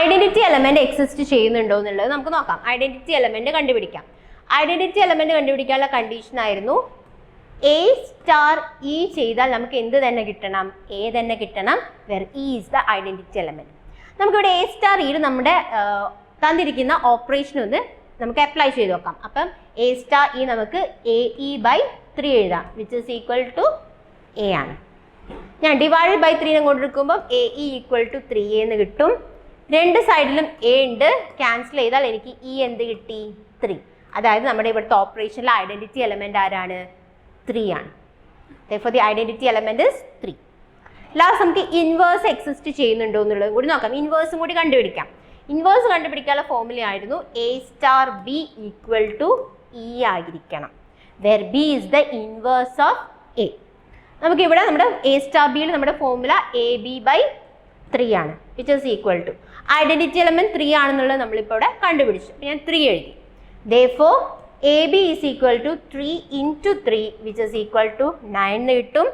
ഐഡന്റിറ്റി എലമെന്റ് എക്സിസ്റ്റ് ചെയ്യുന്നുണ്ടോ എന്നുള്ളത് നമുക്ക് നോക്കാം. ഐഡന്റിറ്റി എലമെന്റ് കണ്ടുപിടിക്കാം. ഐഡന്റിറ്റി എലമെന്റ് കണ്ടുപിടിക്കാനുള്ള കണ്ടീഷൻ ആയിരുന്നു എ സ്റ്റാർ ഇ ചെയ്താൽ നമുക്ക് എന്ത് തന്നെ കിട്ടണം, എ തന്നെ കിട്ടണം, where e is the identity element. നമുക്കിവിടെ എ സ്റ്റാർ ഇയിൽ നമ്മുടെ തന്നിരിക്കുന്ന ഓപ്പറേഷൻ ഒന്ന് നമുക്ക് അപ്ലൈ ചെയ്ത് നോക്കാം. അപ്പം എ സ്റ്റാർ ഇ നമുക്ക് എ ഇ ബൈ 3 എഴുതാം, which is equal to a ആണ്. ഞാൻ ഡിവൈഡ് ബൈ 3 കൊണ്ടിരിക്കുമ്പോൾ A E equal to 3a എന്ന് കിട്ടും. രണ്ട് സൈഡിലും എ ഉണ്ട്, ക്യാൻസൽ ചെയ്താൽ എനിക്ക് ഇ എന്ത് കിട്ടി, 3. അതായത് നമ്മുടെ ഇവിടുത്തെ ഓപ്പറേഷനിലെ ഐഡന്റിറ്റി എലമെന്റ് ആരാണ്, 3 ആണ്. therefore the identity element is 3. Last നമുക്ക് ഇൻവേഴ്സ് എക്സിസ്റ്റ് ചെയ്യുന്നുണ്ടോ എന്നുള്ളത് കൂടി നോക്കാം. ഇൻവേഴ്സും കൂടി കണ്ടുപിടിക്കാം. ഇൻവേഴ്സ് കണ്ടുപിടിക്കാനുള്ള ഫോർമുല ആയിരുന്നു A star B equal to E ആയിരിക്കണം, where B is the inverse of A. നമുക്കിവിടെ നമ്മുടെ എ സ്റ്റാർ ബിയിൽ നമ്മുടെ ഫോർമുല എ ബി ബൈ 3 ആണ്, which is equal to identity element 3 ആണെന്നുള്ളത് നമ്മളിപ്പോൾ ഇവിടെ കണ്ടുപിടിച്ചു. ഞാൻ 3 എഴുതി. therefore a b is equal to 3 into 3 which is equal to 9 എന്ന് കിട്ടും.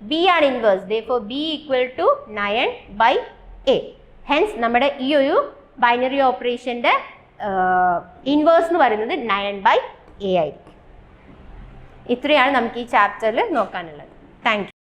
ബി ആണ് inverse, therefore b equal to 9 by a. Hence നമ്മുടെ ഈ ഒരു ബൈനറി ഓപ്പറേഷൻ്റെ ഇൻവേഴ്സ് എന്ന് പറയുന്നത് 9 ബൈ എ ആയിരിക്കും. ഇത്രയാണ് നമുക്ക് ഈ ചാപ്റ്ററിൽ നോക്കാനുള്ളത്. Thank you.